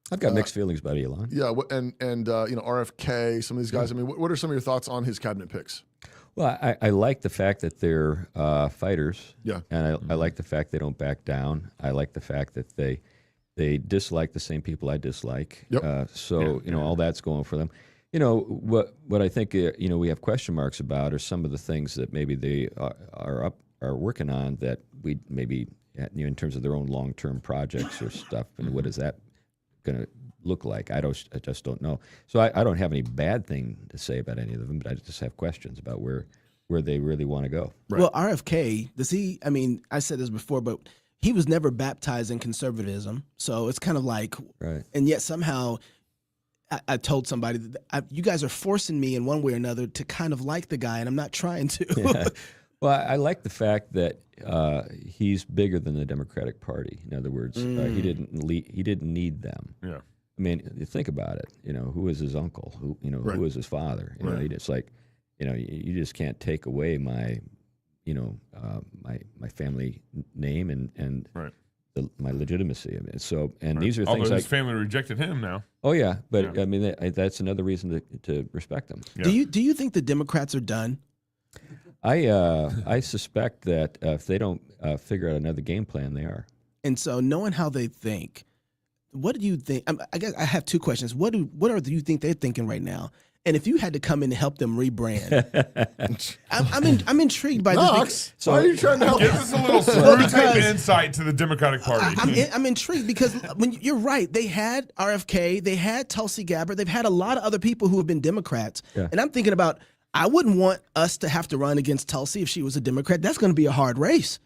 I've got mixed feelings about Elon. Yeah, and RFK. Some of these guys. I mean, what are some of your thoughts on his cabinet picks? Well, I like the fact that they're fighters. Yeah, and I like the fact they don't back down. I like the fact that they dislike the same people I dislike. Yep. All that's going for them. What I think we have question marks about are some of the things that maybe they are working on that we maybe in terms of their own long-term projects or stuff. And what is that going to look like? I just don't know. So I don't have any bad thing to say about any of them, but I just have questions about where they really want to go. Right. Well, RFK, does he? I mean, I said this before, but he was never baptized in conservatism, so it's kind of like, right. And yet somehow. I told somebody that you guys are forcing me in one way or another to kind of like the guy, and I'm not trying to. Yeah. Well, I like the fact that he's bigger than the Democratic Party. In other words, he didn't need them. Yeah. I mean, you think about it. Who is his uncle? Who is his father? It's like, you just can't take away my, my family name and Right. my legitimacy. I mean, so and Right. these are Although things his like family rejected him now. oh yeah, but Yeah. I mean that's another reason to respect them. Yeah. Do you think the Democrats are done? I suspect that if they don't figure out another game plan, they are. And so, knowing how they think, what do you think? I guess I have two questions. What do you think they're thinking right now? And if you had to come in and help them rebrand, I'm intrigued by this. Knox, why are you trying to help? Give us a little screw-type insight to the Democratic Party. I'm intrigued because when you're right, they had RFK, they had Tulsi Gabbard, they've had a lot of other people who have been Democrats, Yeah. and I'm thinking about I wouldn't want us to have to run against Tulsi if she was a Democrat. That's going to be a hard race.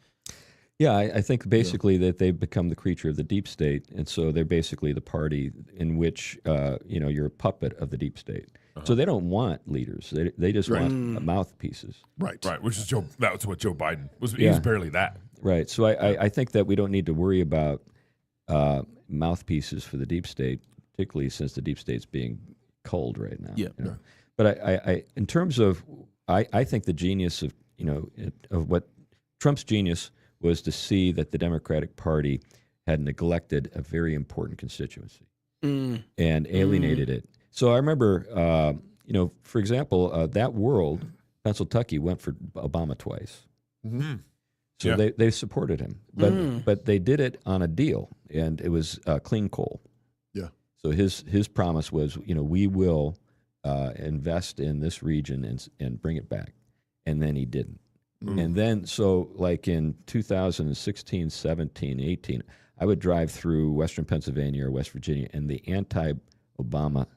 Yeah, I think basically that they've become the creature of the deep state, and so they're basically the party in which you're a puppet of the deep state. So they don't want leaders; they just want mouthpieces. Right. Right, which is Joe. That's what Joe Biden was. He was barely that. Right. So I think that we don't need to worry about mouthpieces for the deep state, particularly since the deep state's being culled right now. Yeah. You know? But I in terms of, I think the genius of of what Trump's genius was to see that the Democratic Party had neglected a very important constituency and alienated it. So I remember, for example, that world, Pennsylvania, went for Obama twice. Mm-hmm. So Yeah. they supported him, but they did it on a deal, and it was clean coal. Yeah. So his promise was, we will invest in this region and bring it back, and then he didn't. And then, so like in 2016, 17, 18, I would drive through Western Pennsylvania or West Virginia, and the anti-Obama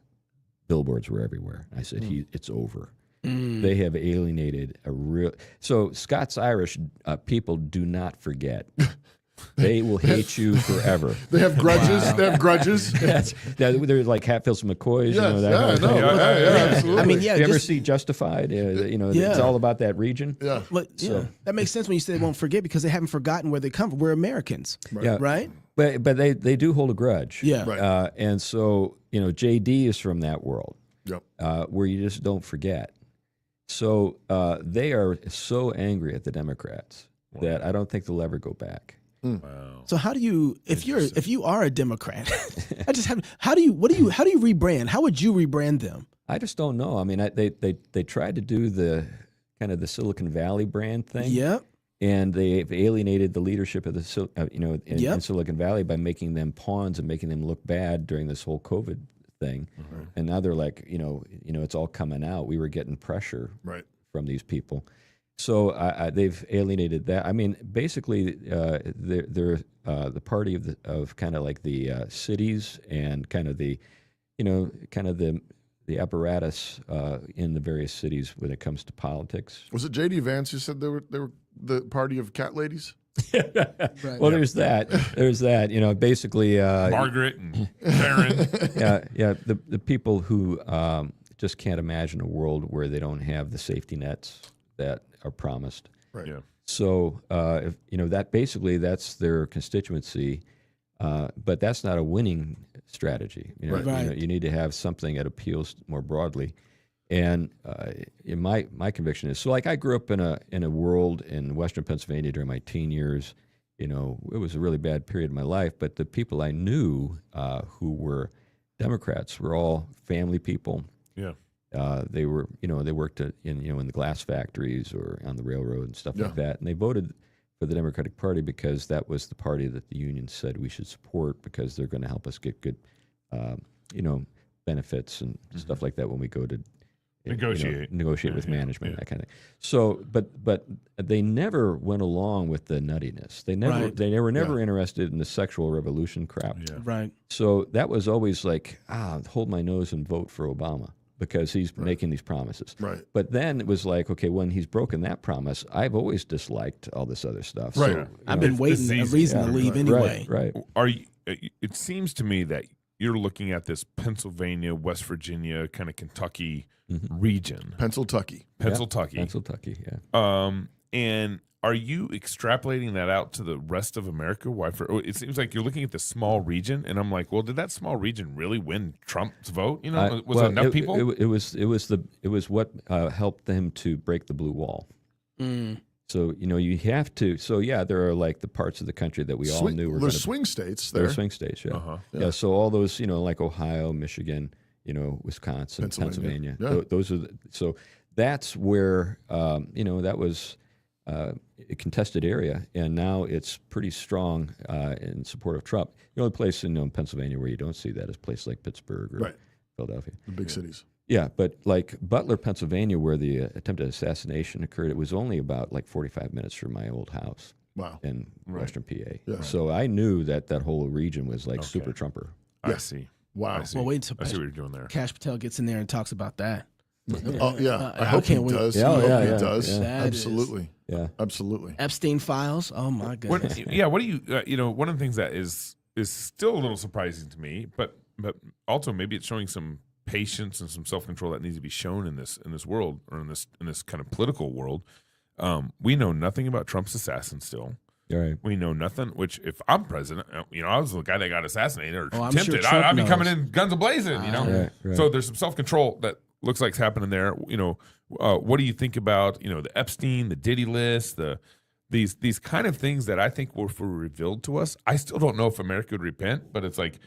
billboards were everywhere. I said, it's over. They have alienated a real. So Scots-Irish people do not forget. They will hate you forever. They have grudges. Wow. They have grudges. They're like Hatfields and McCoys. Yes, That absolutely. I mean, yeah. You ever see Justified? It's all about that region. Yeah. But, that makes sense when you say they won't forget because they haven't forgotten where they come from. We're Americans, right? But they do hold a grudge. Yeah. Right. And so JD is from that world. Yep. Where you just don't forget. So they are so angry at the Democrats that I don't think they'll ever go back. Wow. So how do you, if you are a Democrat, how do you rebrand? How would you rebrand them? I just don't know. I mean, they tried to do the kind of the Silicon Valley brand thing. Yep. And they've alienated the leadership of the in Silicon Valley by making them pawns and making them look bad during this whole COVID thing. Mm-hmm. And now they're like, it's all coming out. We were getting pressure from these people. So they've alienated that. I mean, basically, they're the party of kind of like the cities and kind of the, the apparatus in the various cities when it comes to politics. Was it J.D. Vance who said they were the party of cat ladies? Well, there's that. There's that. Basically, Margaret and Karen. The people who just can't imagine a world where they don't have the safety nets that are promised. Right. Yeah. So, that basically that's their constituency, but that's not a winning strategy. You need to have something that appeals more broadly. And my conviction is, so like I grew up in a world in Western Pennsylvania during my teen years. It was a really bad period of my life, but the people I knew who were Democrats were all family people. Yeah. They were, they worked in the glass factories or on the railroad and stuff like that. And they voted for the Democratic Party because that was the party that the union said we should support because they're going to help us get good, benefits and stuff like that when we go to negotiate with management, that kind of thing. So, but they never went along with the nuttiness. They were never interested in the sexual revolution crap. Yeah. Right. So that was always like, hold my nose and vote for Obama because he's making these promises. Right. But then it was like, okay, when he's broken that promise, I've always disliked all this other stuff. Right. So, I've been waiting a reason to leave anyway. Right. Are you? It seems to me that you're looking at this Pennsylvania, West Virginia, kind of Kentucky region. Pennsylvania. Pennsylvania, yeah. And are you extrapolating that out to the rest of America? Why? It seems like you're looking at the small region, and I'm like, well, did that small region really win Trump's vote? Was it enough people? It was what helped them to break the blue wall. So you have to. So there are like the parts of the country that we all knew were. There's swing states there. There's swing states, yeah. So all those, like Ohio, Michigan, Wisconsin, Pennsylvania. Those are. So that's where that was a contested area, and now it's pretty strong in support of Trump. The only place in Pennsylvania where you don't see that is a place like Pittsburgh or Philadelphia, the big cities. Yeah, but like Butler, Pennsylvania, where the attempted assassination occurred, it was only about like 45 minutes from my old house. Wow. In Western PA. Yeah. So I knew that whole region was like super Trumper. I see. Wow. I see. Well, wait until I see what you're doing there. Cash Patel gets in there and talks about that. Oh yeah, I hope he does. Yeah, I hope he yeah, does. yeah. Absolutely. Yeah, absolutely. Epstein files. Oh my goodness. What do you? One of the things that is still a little surprising to me, but also maybe it's showing some patience and some self-control that needs to be shown in this world, or in this kind of political world. We know nothing about Trump's assassin still. Right. We know nothing. Which, if I'm president, I was the guy that got assassinated or I'm sure tempted. Trump I'd be knows. coming in guns a blazing. Right. So there's some self-control that looks like it's happening there. What do you think about the Epstein, the Diddy list, these kind of things that I think were revealed to us? I still don't know if America would repent, but it's like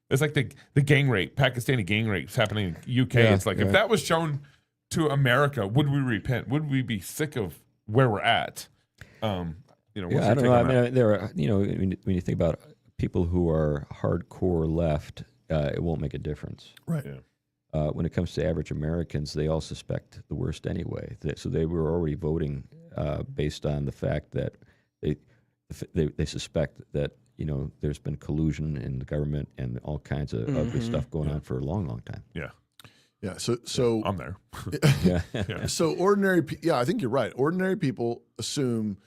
the gang rape, Pakistani gang rapes happening in UK. Yeah, it's like if that was shown to America, would we repent? Would we be sick of where we're at? What's your I don't take know. on I that? mean, there are when you think about people who are hardcore left, it won't make a difference. Right. Yeah. When it comes to average Americans, they all suspect the worst anyway. So they were already voting based on the fact that they suspect that there's been collusion in the government and all kinds of ugly stuff going on for a long, long time. Yeah. Yeah. So I'm there. Yeah. So I think you're right. Ordinary people assume.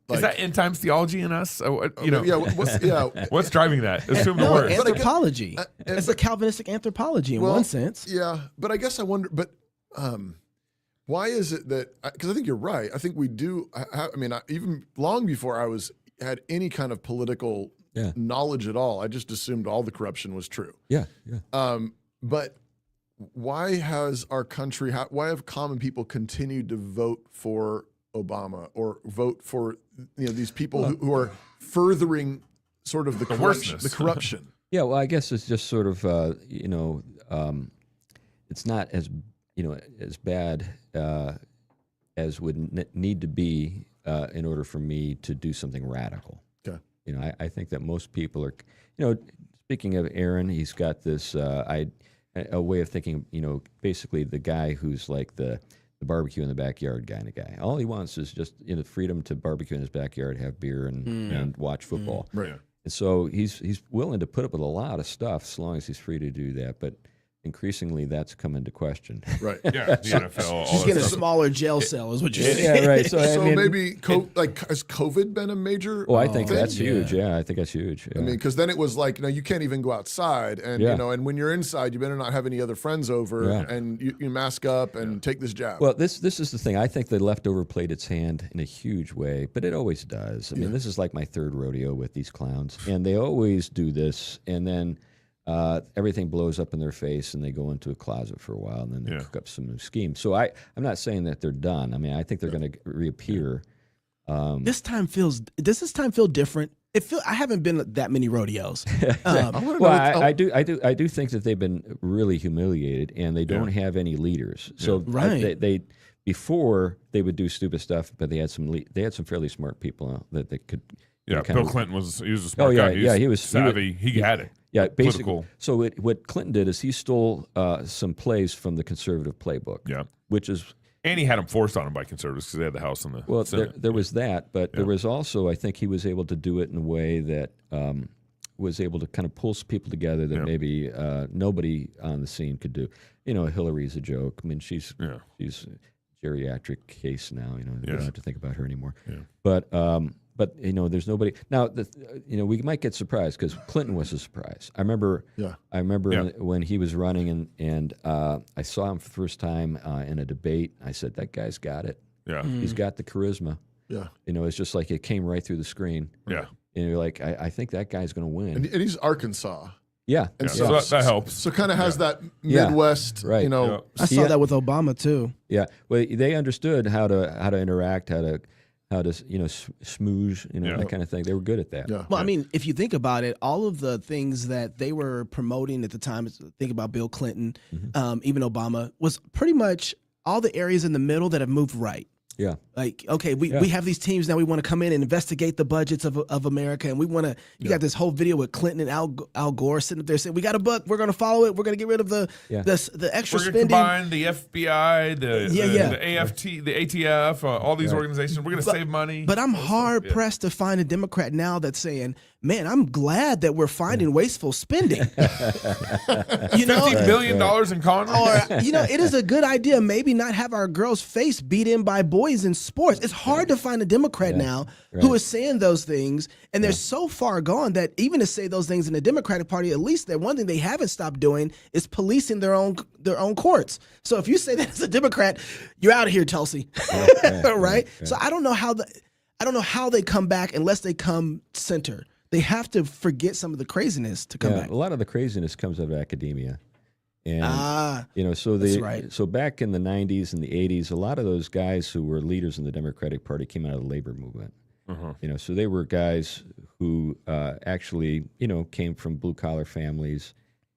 Is that end times theology in us? What's driving that? Assume the No, worst. anthropology. It's a Calvinistic anthropology in one sense. Yeah, but I guess I wonder. But why is it that? Because I think you're right. I think we do. Even long before I had any kind of political knowledge at all, I just assumed all the corruption was true. Yeah. But why has our country? Why have common people continued to vote for Obama or vote for these people who are furthering sort of the corruption? Yeah, well, I guess it's just sort of it's not as as bad as would need to be in order for me to do something radical. Okay. I think that most people are. Speaking of Aaron, he's got this a way of thinking. Basically the guy who's like the barbecue in the backyard kind of guy. All he wants is just freedom to barbecue in his backyard, have beer, and watch football. Right. And so he's willing to put up with a lot of stuff as long as he's free to do that. But increasingly, that's come into question. Right. Yeah. The NFL. all She's that getting a stuff. smaller jail cell, is what you're saying. Yeah, right. So, Maybe has COVID been a major? Oh, I think thing? that's huge. Yeah, I think that's huge. Yeah. I mean, because then it was like, you can't even go outside, and and when you're inside, you better not have any other friends over, and you mask up and take this jab. Well, this is the thing. I think the leftover played its hand in a huge way, but it always does. I mean, this is like my third rodeo with these clowns, and they always do this, and then everything blows up in their face, and they go into a closet for a while, and then they cook up some new schemes. So I'm not saying that they're done. I mean, I think they're going to reappear. Does this time feel different? I haven't been at that many rodeos. I do think that they've been really humiliated, and they don't have any leaders. So they before they would do stupid stuff, but they had some fairly smart people that they could. Yeah, Bill Clinton was a smart guy. He was savvy. He had it. Yeah, basically. Political. So what Clinton did is he stole some plays from the conservative playbook. Yeah, which is. And he had them forced on him by conservatives because they had the House and the Well, Senate. there was that, but there was also, I think he was able to do it in a way that was able to kind of pull people together that maybe nobody on the scene could do. Hillary's a joke. I mean, she's a geriatric case now. You don't have to think about her anymore. Yeah. But there's nobody now. We might get surprised because Clinton was a surprise. I remember when he was running and I saw him for the first time in a debate. I said, that guy's got it. Yeah, he's got the charisma. Yeah, it's just like it came right through the screen. Yeah, and you're like, I think that guy's going to win. And he's Arkansas. Yeah, and so that helps. So kind of has that Midwest, right? I saw that with Obama too. Yeah, well, they understood how to interact, how how to smooze, that kind of thing. They were good at that. Yeah. Well, I mean, if you think about it, all of the things that they were promoting at the time, think about Bill Clinton, even Obama, was pretty much all the areas in the middle that have moved right. Yeah. Like, okay, we have these teams now. We want to come in and investigate the budgets of America, and we want to. You got this whole video with Clinton and Al Gore sitting up there saying, "We got a book. We're going to follow it. We're going to get rid of the extra We're spending." Combine the FBI, the AFT, the ATF, all these organizations. We're going to save money. But I'm hard pressed to find a Democrat now that's saying, "Man, I'm glad that we're finding wasteful spending." $50 billion in Congress. Or it is a good idea. Maybe not have our girls' face beat in by boys in sports. It's hard to find a Democrat now who is saying those things, and they're so far gone that even to say those things in the Democratic Party, at least that one thing they haven't stopped doing is policing their own courts. So if you say that as a Democrat, you're out of here, Tulsi, right? So I don't know how they come back unless they come center. They have to forget some of the craziness to come back. A lot of the craziness comes out of academia. And that's right. So back in the 90s and the 80s, a lot of those guys who were leaders in the Democratic Party came out of the labor movement. So they were guys who actually, came from blue collar families.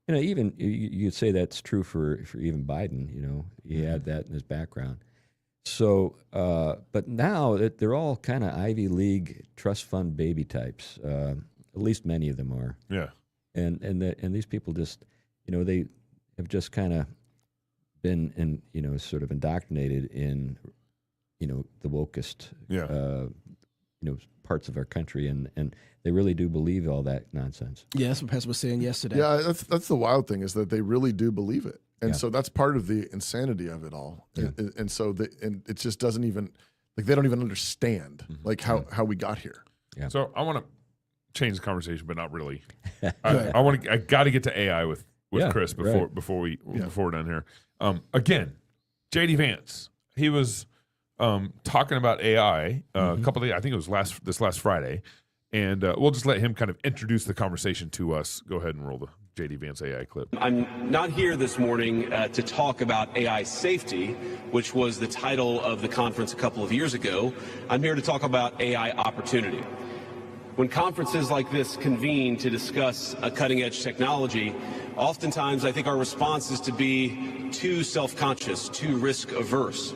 Even you'd say that's true for even Biden. He had that in his background. So, but now that they're all kind of Ivy League trust fund baby types. At least many of them are. Yeah. And these people just, they have just kind of been sort of indoctrinated in, the wokest, parts of our country, and they really do believe all that nonsense. Yeah, that's what Pastor was saying yesterday. Yeah, that's the wild thing, is that they really do believe it, and so that's part of the insanity of it all. Yeah. And so it just doesn't even they don't even understand how we got here. Yeah. So I want to change the conversation, but not really. I got to get to AI with Chris before we're done here. Again, JD Vance, he was talking about AI a couple of days. I think it was this last Friday, and we'll just let him kind of introduce the conversation to us. Go ahead and roll the JD Vance AI clip. I'm not here this morning to talk about AI safety, which was the title of the conference a couple of years ago. I'm here to talk about AI opportunity. When conferences like this convene to discuss a cutting-edge technology, oftentimes I think our response is to be too self-conscious, too risk-averse.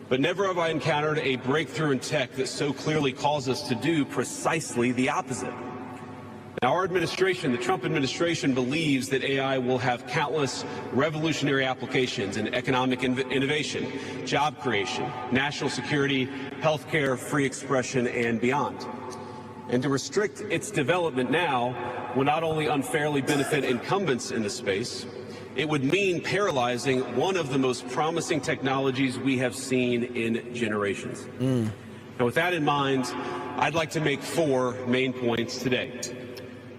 But never have I encountered a breakthrough in tech that so clearly calls us to do precisely the opposite. Now, our administration, the Trump administration, believes that AI will have countless revolutionary applications in economic innovation, job creation, national security, healthcare, free expression, and beyond. And to restrict its development now will not only unfairly benefit incumbents in the space, it would mean paralyzing one of the most promising technologies we have seen in generations. Now, with that in mind, I'd like to make 4 main points today.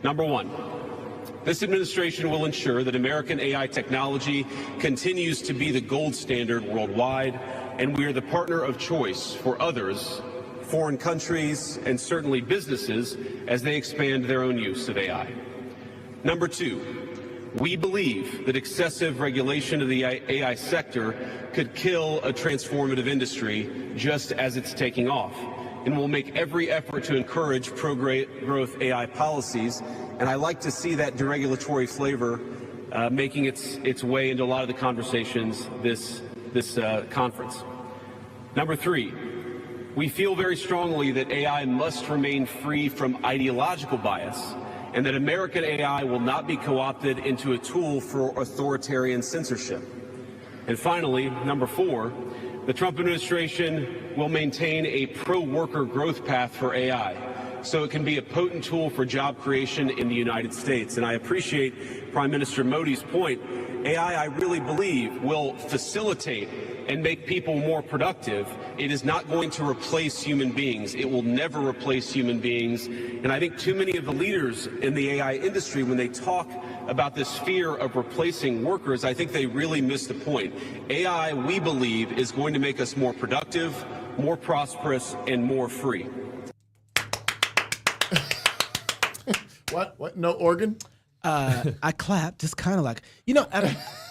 Number 1, this administration will ensure that American AI technology continues to be the gold standard worldwide, and we are the partner of choice for others, foreign countries, and certainly businesses as they expand their own use of AI. Number 2, we believe that excessive regulation of the AI sector could kill a transformative industry just as it's taking off, and will make every effort to encourage pro-growth AI policies. And I like to see that deregulatory flavor making its way into a lot of the conversations this conference. Number 3, we feel very strongly that AI must remain free from ideological bias, and that American AI will not be co-opted into a tool for authoritarian censorship. And finally, number 4, the Trump administration will maintain a pro-worker growth path for AI, so it can be a potent tool for job creation in the United States. And I appreciate Prime Minister Modi's point. AI, I really believe, will facilitate and make people more productive. It is not going to replace human beings. It will never replace human beings. And I think too many of the leaders in the AI industry, when they talk about this fear of replacing workers, I think they really miss the point. AI, we believe, is going to make us more productive, more prosperous, and more free. What? No organ? I clapped, just kind of like,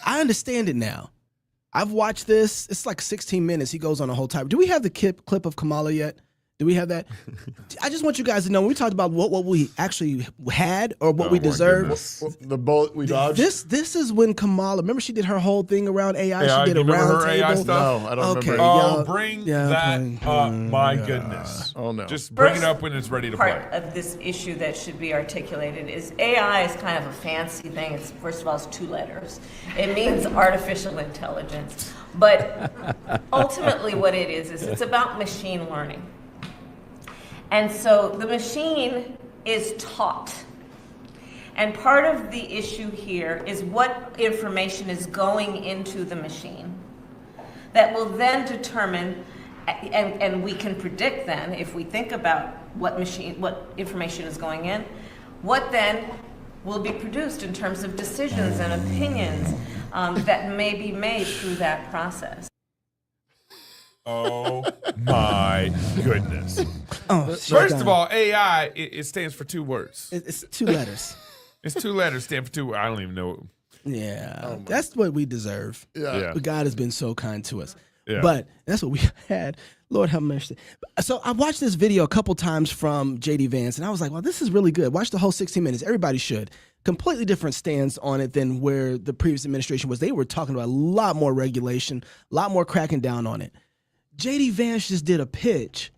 I understand it now. I've watched this. It's like 16 minutes. He goes on a whole time. Do we have the clip of Kamala yet? Do we have that? I just want you guys to know when we talked about what we actually had or what we my deserved. goodness. The bullet we dodged. This is when Kamala. Remember, she did her whole thing around AI. AI, She did a you remember round her AI table. stuff? No, I don't Okay. remember. Oh, y'all- bring yeah, that okay. up. My goodness. Oh, no. Just bring it First up when it's ready to part play. of this issue that should be articulated is AI is kind of a fancy thing. It's, first of all, it's 2 letters. It means artificial intelligence. But ultimately what it is it's about machine learning. And so the machine is taught. And part of the issue here is what information is going into the machine that will then determine, and we can predict then, if we think about what information is going in, what then will be produced in terms of decisions and opinions that may be made through that process. Oh my goodness. Oh, First of all, AI, it stands for 2 words. it's 2 letters. It's 2 letters, stand for 2. I don't even know. Yeah, that's what we deserve. Yeah. But God has been so kind to us. Yeah. But that's what we had. Lord have mercy. So I watched this video a couple times from JD Vance, and I was like, well, this is really good. Watch the whole 16 minutes. Everybody should. Completely different stance on it than where the previous administration was. They were talking about a lot more regulation, a lot more cracking down on it. JD Vance just did a pitch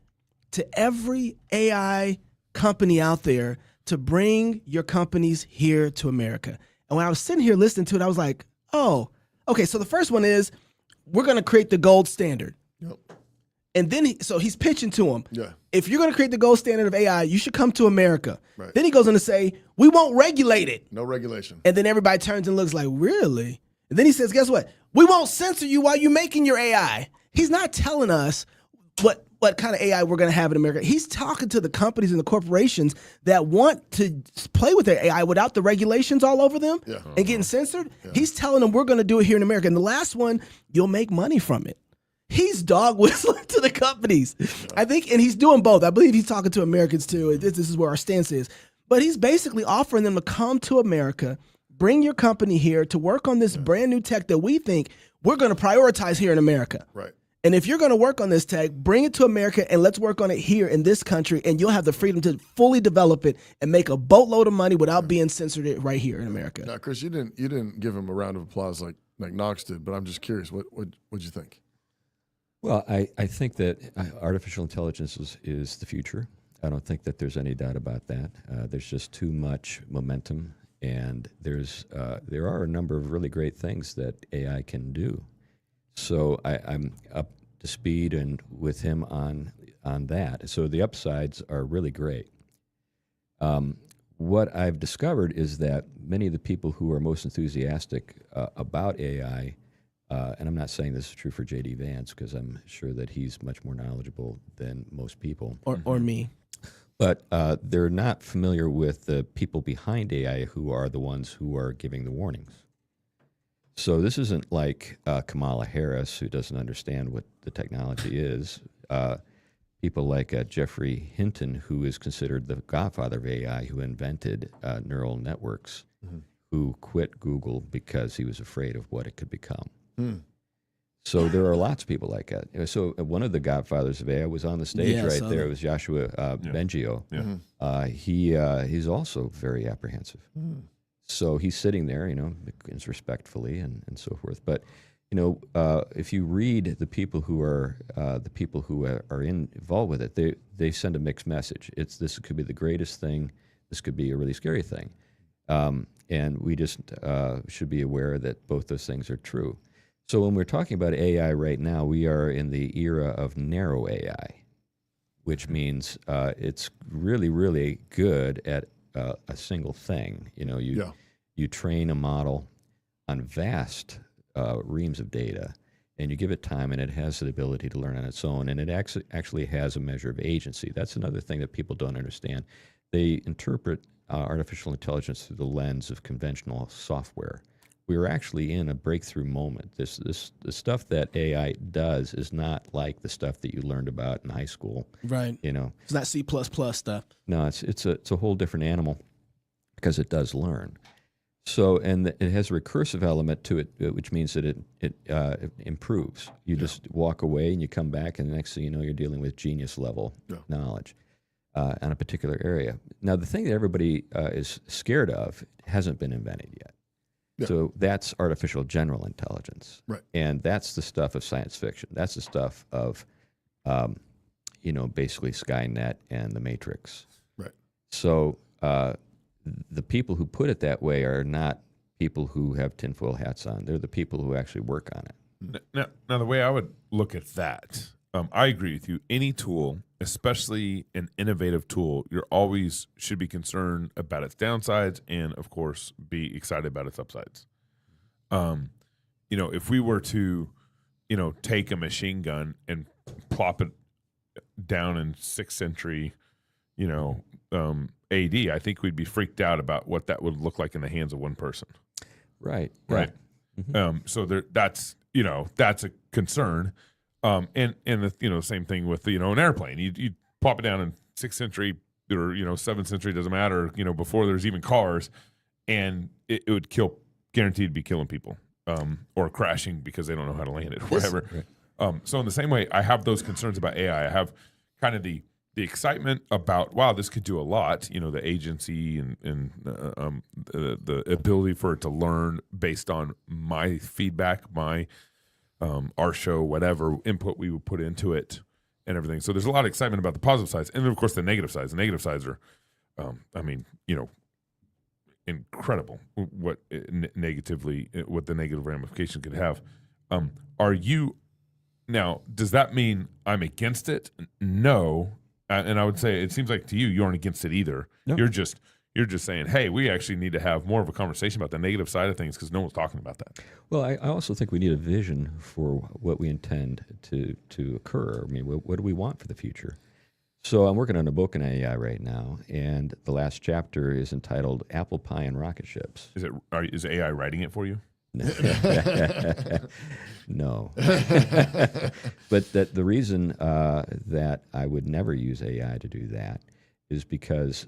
to every AI company out there to bring your companies here to America. And when I was sitting here listening to it, I was like, oh, okay. So the first one is we're going to create the gold standard. Yep. And then he's pitching to them. Yeah. If you're going to create the gold standard of AI, you should come to America. Right. Then he goes on to say, we won't regulate it. No regulation. And then everybody turns and looks like, really? And then he says, guess what? We won't censor you while you're making your AI. He's not telling us what kind of AI we're going to have in America. He's talking to the companies and the corporations that want to play with their AI without the regulations all over them and getting censored. Yeah. He's telling them we're going to do it here in America. And the last one, you'll make money from it. He's dog whistling to the companies. I think, and he's doing both. I believe he's talking to Americans too. This is where our stance is. But he's basically offering them to come to America, bring your company here to work on this brand new tech that we think we're going to prioritize here in America. Right. And if you're going to work on this tech, bring it to America and let's work on it here in this country, and you'll have the freedom to fully develop it and make a boatload of money without being censored right here in America. Now, Chris, you didn't give him a round of applause like Knox did, but I'm just curious, what'd you think? Well, I think that artificial intelligence is the future. I don't think that there's any doubt about that. There's just too much momentum, and there are a number of really great things that AI can do. So I'm up to speed and with him on that. So the upsides are really great. What I've discovered is that many of the people who are most enthusiastic about AI, and I'm not saying this is true for J.D. Vance because I'm sure that he's much more knowledgeable than most people. Or me. But they're not familiar with the people behind AI who are the ones who are giving the warnings. So this isn't like Kamala Harris, who doesn't understand what the technology is. People like Jeffrey Hinton, who is considered the godfather of AI, who invented neural networks, who quit Google because he was afraid of what it could become. So there are lots of people like that. So one of the godfathers of AI was on the stage right there. It was Joshua Bengio. He's also very apprehensive. So he's sitting there, respectfully and so forth. But if you read the people who are involved with it, they send a mixed message. This could be the greatest thing. This could be a really scary thing, and we just should be aware that both those things are true. So when we're talking about AI right now, we are in the era of narrow AI, which means it's really, really good at a single thing. You train a model on vast reams of data, and you give it time, and it has the ability to learn on its own, and it actually has a measure of agency. That's another thing that people don't understand. They interpret artificial intelligence through the lens of conventional software. We are actually in a breakthrough moment. The stuff that AI does is not like the stuff that you learned about in high school. Right. It's not C++ stuff. No, it's a whole different animal because it does learn. So, and it has a recursive element to it, which means that it improves. You just walk away and you come back, and the next thing you know, you're dealing with genius level knowledge on a particular area. Now, the thing that everybody is scared of hasn't been invented yet. Yeah. So that's artificial general intelligence, Right. and that's the stuff of science fiction. That's the stuff of, basically Skynet and the Matrix. Right. So the people who put it that way are not people who have tinfoil hats on. They're the people who actually work on it. Now, the way I would look at that, I agree with you. Any tool, especially an innovative tool, you're always should be concerned about its downsides and, of course, be excited about its upsides. If we were to, take a machine gun and plop it down in 6th century, AD, I think we'd be freaked out about what that would look like in the hands of one person. Right. Right. Mm-hmm. So that's a concern. And the same thing with an airplane. You plop it down in 6th century or 7th century, doesn't matter. Before there's even cars, and it would guaranteed to be killing people, or crashing because they don't know how to land it or whatever. Right. So in the same way, I have those concerns about AI. I have kind of the excitement about, wow, this could do a lot. The agency and the ability for it to learn based on my feedback, our show, whatever input we would put into it and everything. So there's a lot of excitement about the positive sides. And then, of course, the negative sides. The negative sides are, incredible what the negative ramification could have. Now, does that mean I'm against it? No. And I would say it seems like to you aren't against it either. No. You're just saying, hey, we actually need to have more of a conversation about the negative side of things because no one's talking about that. Well, I also think we need a vision for what we intend to occur. I mean, what do we want for the future? So I'm working on a book in AI right now, and the last chapter is entitled Apple Pie and Rocket Ships. Is AI writing it for you? No. But the reason that I would never use AI to do that is because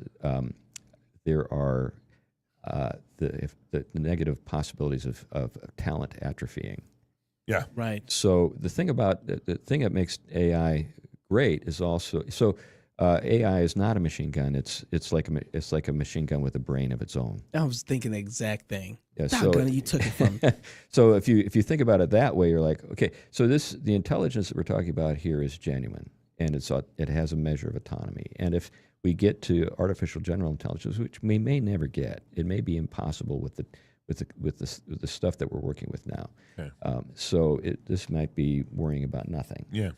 there are the negative possibilities of talent atrophying. Yeah. Right. So the thing that makes AI great is also AI is not a machine gun. It's like a machine gun with a brain of its own. I was thinking the exact thing. Yeah, You took it from me. So if you think about it that way, you're like, okay, so the intelligence that we're talking about here is genuine, and it has a measure of autonomy. And if we get to artificial general intelligence, which we may never get, it may be impossible with the stuff that we're working with now. Okay. This might be worrying about nothing. Yeah.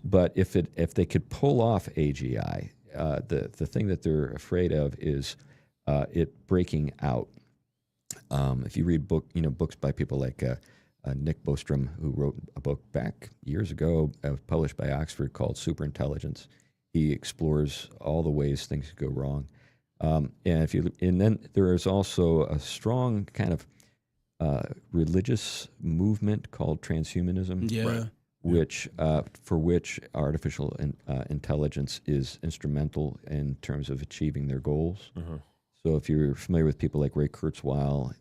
But if they could pull off AGI, the thing that they're afraid of is it breaking out. If you read books by people like Nick Bostrom, who wrote a book back years ago, published by Oxford, called Superintelligence, he explores all the ways things could go wrong. And then there is also a strong kind of religious movement called Transhumanism. Yeah. Right. For which artificial intelligence is instrumental in terms of achieving their goals. Uh-huh. So if you're familiar with people like Ray Kurzweil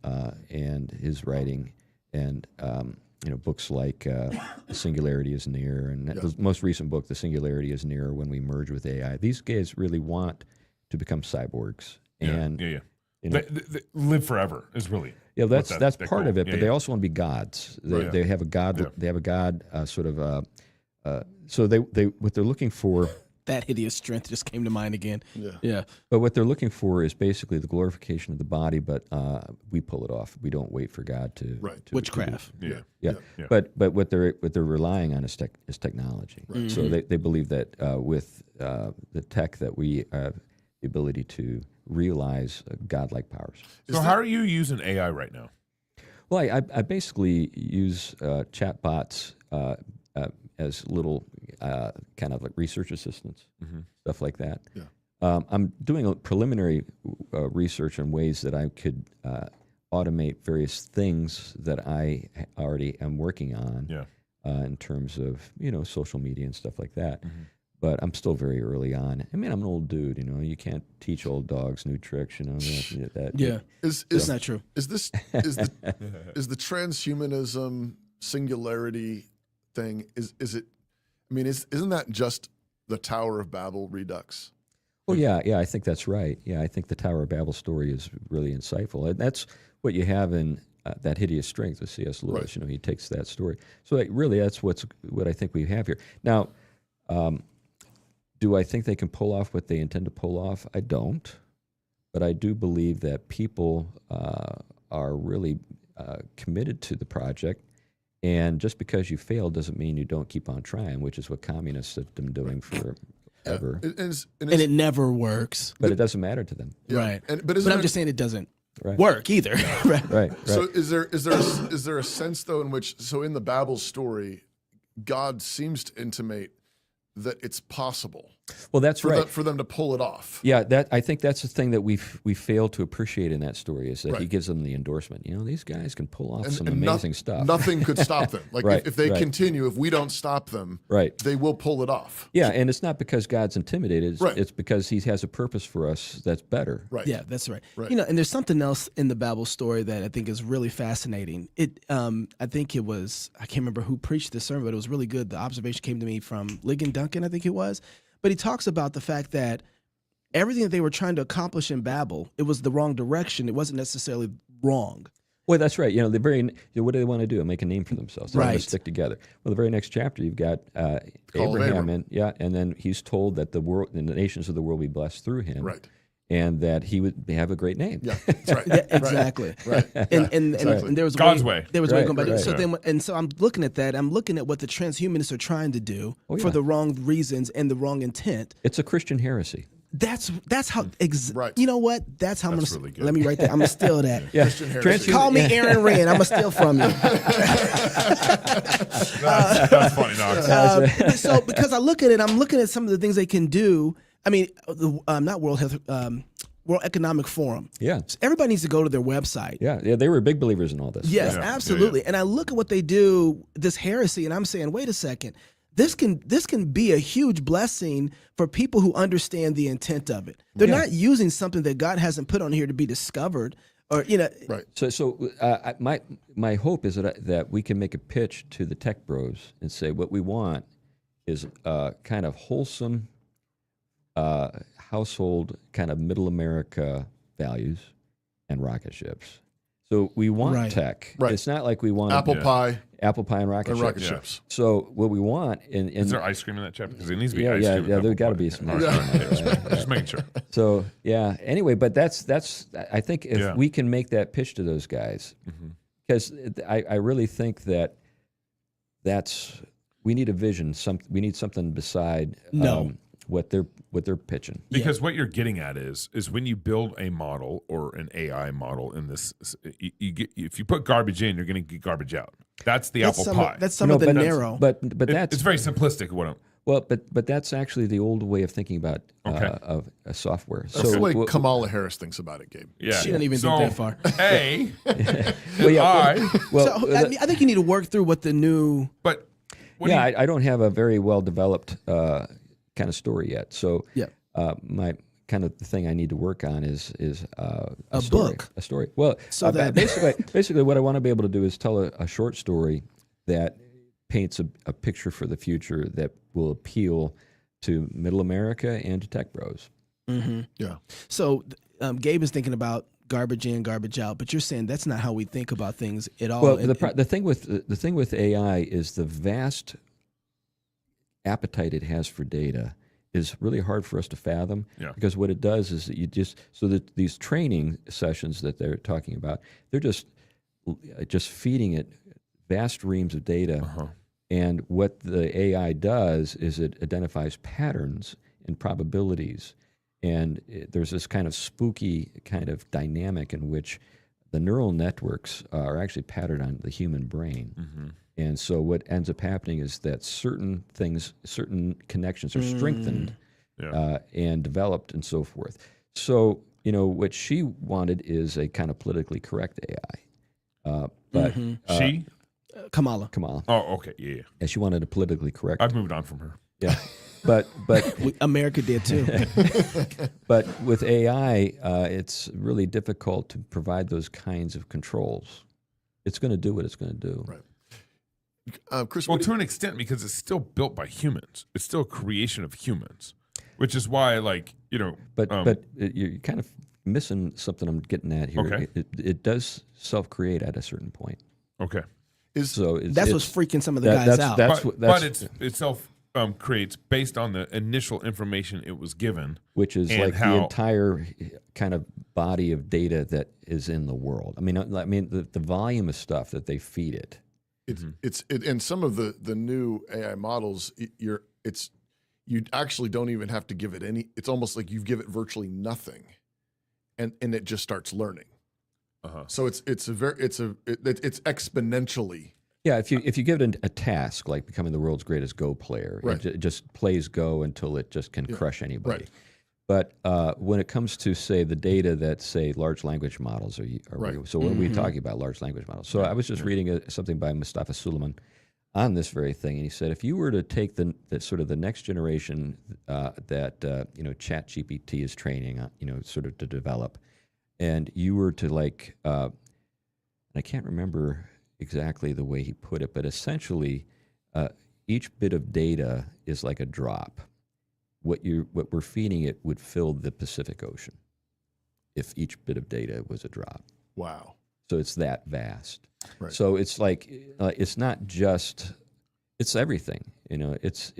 and his writing, and books like The Singularity is Near, and the most recent book, The Singularity is Near, When We Merge with AI, these guys really want to become cyborgs. And they live forever is really. Yeah, that's part of it, but they also want to be gods. They have a god. Yeah. They have a god sort of. So they what they're looking for. That hideous strength just came to mind again. Yeah. But what they're looking for is basically the glorification of the body, but we pull it off. We don't wait for God to witchcraft. Yeah. But what they're relying on is technology. Right. So they believe that with the tech that we have the ability to realize godlike powers. So how are you using AI right now? Well, I basically use chatbots as little kind of like research assistants, stuff like that. Yeah. I'm doing a preliminary research on ways that I could automate various things that I already am working on in terms of social media and stuff like that. but I'm still very early on. I mean, I'm an old dude, you can't teach old dogs new tricks, Yeah. It's not true. Is the transhumanism singularity thing, is it, I mean, isn't that just the Tower of Babel redux? Oh, yeah, I think that's right. Yeah, I think the Tower of Babel story is really insightful. And that's what you have in That Hideous Strength of C.S. Lewis. Right. He takes that story. So really, that's what I think we have here. Now, do I think they can pull off what they intend to pull off? I don't. But I do believe that people are really committed to the project. And just because you fail doesn't mean you don't keep on trying, which is what communists have been doing forever. And it never works. But it doesn't matter to them. Yeah. Right. But I'm just saying it doesn't work either. Right. So is there a sense though in which, so in the Babel story, God seems to intimate that it's possible. Well, that's right. For them to pull it off. Yeah, I think that's the thing that we fail to appreciate in that story is that Right. he gives them the endorsement. These guys can pull off some And amazing stuff. Nothing could stop them. Like Right, if they right. continue, if we don't stop them, Right. they will pull it off. Yeah, and it's not because God's intimidated. Right. It's because he has a purpose for us that's better. Right. Yeah, that's right. Right. And there's something else in the Babel story that I think is really fascinating. I think it was, I can't remember who preached this sermon, but it was really good. The observation came to me from Ligon Duncan, I think it was. But he talks about the fact that everything that they were trying to accomplish in Babel, it was the wrong direction. It wasn't necessarily wrong. Well, that's right. What do they want to do? Make a name for themselves. They want Right. to stick together. Well, the very next chapter, you've got Abraham, and then he's told that the world and the nations of the world will be blessed through him. Right. And that he would have a great name. Yeah, that's right. Yeah, exactly. Right. And there was God's way. There was a way Right, going by. right. So I'm looking at that. I'm looking at what the transhumanists are trying to do Oh, for yeah. the wrong reasons and the wrong intent. It's a Christian heresy. That's how. Right. You know what? That's how I'm That's gonna. really good. Let me write that. I'm gonna steal that. Yeah. heresy. Call me Aaron Rand. I'm gonna steal from you. That's funny, Knox. So because I look at it, I'm looking at some of the things they can do. I mean, not World Health, World Economic Forum. Yeah. So everybody needs to go to their website. Yeah, they were big believers in all this. Yes, Yeah. absolutely. And I look at what they do, this heresy, and I'm saying, wait a second. This can be a huge blessing for people who understand the intent of it. They're not using something that God hasn't put on here to be discovered, or Right. So my hope is that we can make a pitch to the tech bros and say what we want is kind of wholesome household kind of middle America values and rocket ships. So we want Right. tech. Right. It's not like we want Apple pie apple pie and rocket and rocket ships. ships. So what we want Is there ice cream in that chapter? Because it needs to be yeah, ice cream. yeah, there's got to be some. All right. Just making sure. So yeah. Anyway, but that's I think if Yeah. we can make that pitch to those guys, because I really think that's we need a vision. We need something beside what they're pitching. Because what you're getting at is when you build a model or an AI model in this, you get, if you put garbage in, you're going to get garbage out. That's the apple pie. That's some of the narrow. But that's It's very simplistic. but that's actually the old way of thinking about of a software. That's the way Kamala Harris thinks about it, Gabe. Yeah. She didn't even think that far. A, Well, yeah, I think you need to work through what the new. but I don't have a very well developed kind of story yet. So my kind of the thing I need to work on is a story, book. a story. Well, So that- basically what I want to be able to do is tell a short story that paints a picture for the future that will appeal to middle America and to tech bros. Mm-hmm. Yeah. So Gabe is thinking about garbage in, garbage out, but you're saying that's not how we think about things at all. Well, the thing with AI is the vast appetite it has for data is really hard for us to fathom. Yeah. Because what it does is that that these training sessions that they're talking about, they're just feeding it vast reams of data. And what the AI does is it identifies patterns and probabilities. And there's this kind of spooky kind of dynamic in which the neural networks are actually patterned on the human brain. And so what ends up happening is that certain connections are strengthened and developed and so forth. So, what she wanted is a kind of politically correct AI. she? Kamala. Oh, okay. Yeah. And she wanted a politically correct. I've moved on from her. Yeah. But America did too. but with AI, it's really difficult to provide those kinds of controls. It's going to do what it's going to do. Right. Chris, Well, to an extent, because it's still built by humans. It's still a creation of humans, which is why, like, you know. But you're kind of missing something I'm getting at here. Okay. It does self-create at a certain point. Okay. So That's what's freaking some of the guys out. But it self creates based on the initial information it was given, which is and like how, the entire kind of body of data that is in the world. I mean, the volume of stuff that they feed it. It's and some of the new AI models, you actually don't even have to give it any. It's almost like you give it virtually nothing, and it just starts learning. So it's exponentially. Yeah, if you give it a task like becoming the world's greatest Go player, right. it just plays Go until it just can crush anybody. Right. But when it comes to, say, the data that, say, large language models are right. So what are we talking about, large language models? So I was just reading something by Mustafa Suleiman on this very thing, and he said if you were to take the sort of the next generation that ChatGPT is training, sort of to develop, and you were to like, and I can't remember exactly the way he put it, but essentially each bit of data is like a drop. What we're feeding it would fill the Pacific Ocean if each bit of data was a drop. Wow. So it's that vast. Right. So it's like it's not just, it's everything. It's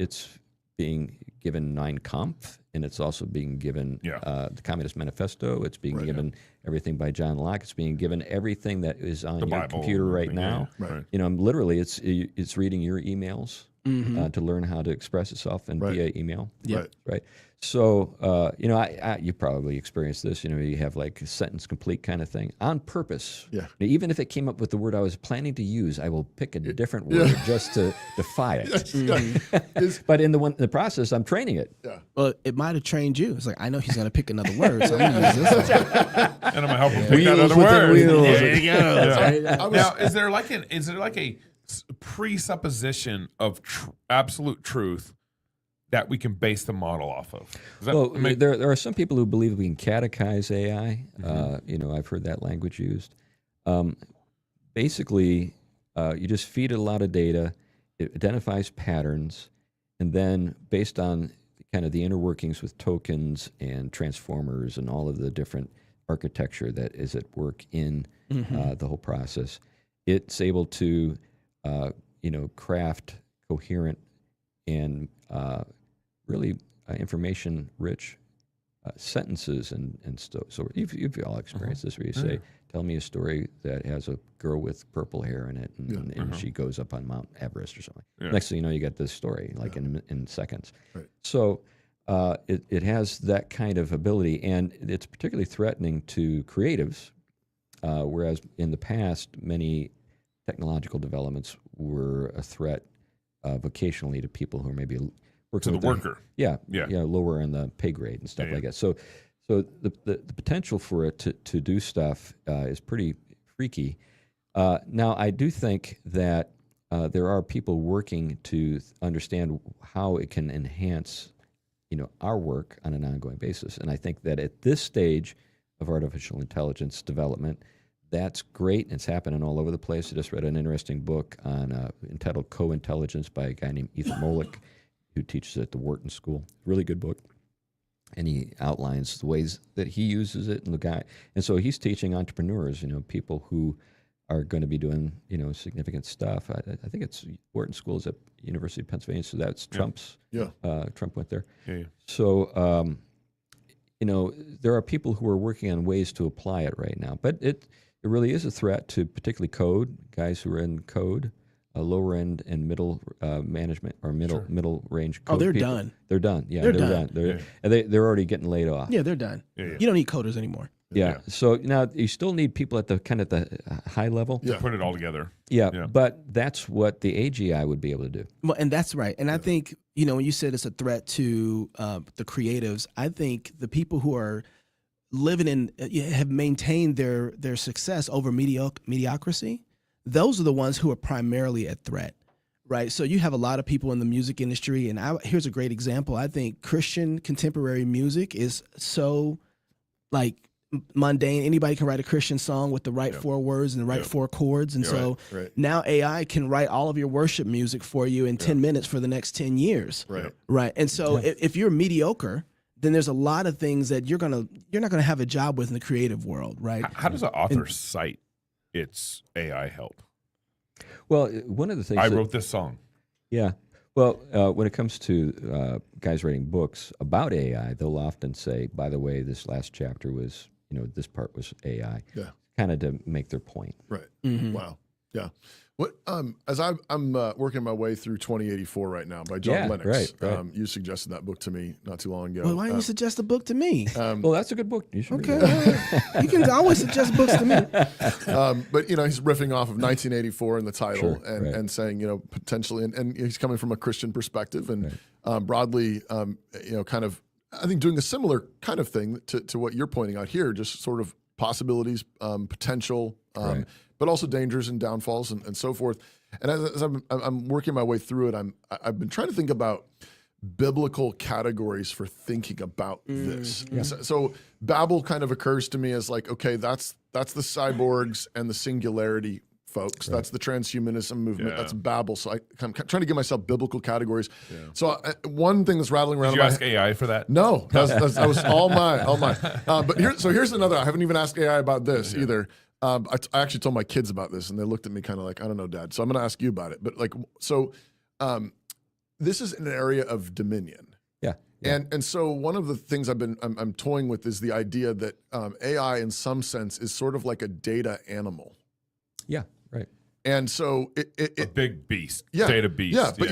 being given Mein Kampf, and it's also being given the Communist Manifesto. It's being given everything by John Locke. It's being given everything that is on your Bible, computer right now. Right. Literally, it's reading your emails to learn how to express itself and via email. Right. So, you probably experienced this. You have like a sentence complete kind of thing on purpose. Yeah. Even if it came up with the word I was planning to use, I will pick a different word just to defy it. But in the process, I'm training it. Yeah. Well, it might have trained you. It's like, I know he's going to pick another word, so I'm going to use this one. and I'm gonna help him pick Wheels another within word. wheels. There you go. Yeah. Now, is there like a presupposition of absolute truth that we can base the model off of? There are some people who believe we can catechize AI. I've heard that language used. Basically, you just feed it a lot of data, it identifies patterns, and then based on kind of the inner workings with tokens and transformers and all of the different architecture that is at work in the whole process, it's able to craft coherent and really information-rich sentences and so you've all experienced this, where you say, "Tell me a story that has a girl with purple hair in it, and she goes up on Mount Everest or something." Next thing you know, you get this story like in seconds. Right. So it has that kind of ability, and it's particularly threatening to creatives, whereas in the past many technological developments were a threat vocationally to people who are maybe working to the worker. Lower in the pay grade and stuff like that. So the potential for it to do stuff is pretty freaky. Now, I do think that there are people working to understand how it can enhance, our work on an ongoing basis. And I think that at this stage of artificial intelligence development, that's great. It's happening all over the place. I just read an interesting book entitled Co-Intelligence by a guy named Ethan Mollick, who teaches at the Wharton School. Really good book. And he outlines the ways that he uses it and so he's teaching entrepreneurs, people who are going to be doing, significant stuff. I think it's Wharton School is at University of Pennsylvania, so that's Trump's. Yeah. Trump went there. Yeah. So, there are people who are working on ways to apply it right now, but it really is a threat to particularly code, guys who are in code, lower end and middle management or middle range code. Oh, they're people. done. They're done. Yeah, they're done. They're already getting laid off. Yeah, they're done. You don't need coders anymore. Yeah. So now you still need people at the kind of the high level. To put it all together. Yeah. But that's what the AGI would be able to do. Well, and that's right. And I think, when you said it's a threat to the creatives, I think the people who are living in, have maintained their success over mediocrity, those are the ones who are primarily at threat. right? So you have a lot of people in the music industry, and here's a great example. I think Christian contemporary music is so like mundane. Anybody can write a Christian song with the right 4 words and the right 4 chords, and so now AI can write all of your worship music for you in 10 minutes for the next 10 years, right? And so if you're mediocre, then there's a lot of things that you're not gonna have a job with in the creative world, right? How does an author cite its AI help? Well, one of the things I wrote this song. Yeah. Well, when it comes to guys writing books about AI, they'll often say, by the way, this last chapter was, this part was AI. Yeah. Kind of to make their point. Right. Wow. Yeah. What as I'm working my way through 2084 right now by John Lennox. Right. You suggested that book to me not too long ago. Well, why didn't you suggest a book to me? Well, that's a good book. You should okay. You can always suggest books to me. But he's riffing off of 1984 in the title and saying, potentially, and he's coming from a Christian perspective and broadly, kind of, I think doing a similar kind of thing to what you're pointing out here, just sort of possibilities, potential, but also dangers and downfalls and so forth. And as I'm working my way through it, I've been trying to think about biblical categories for thinking about this. Yeah. So Babel kind of occurs to me as like, okay, that's the cyborgs and the singularity folks. That's the transhumanism movement. That's Babel. So I'm trying to give myself biblical categories. Yeah. So one thing that's rattling around. Did you ask AI for that? No, that was all mine. But here's another. I haven't even asked AI about this either. I actually told my kids about this, and they looked at me kind of like, I don't know, Dad. So I'm going to ask you about it. But this is an area of dominion. Yeah. And so one of the things I'm toying with is the idea that AI, in some sense, is sort of like a data animal. Yeah. Right. And so a big beast, data beast. Yeah, but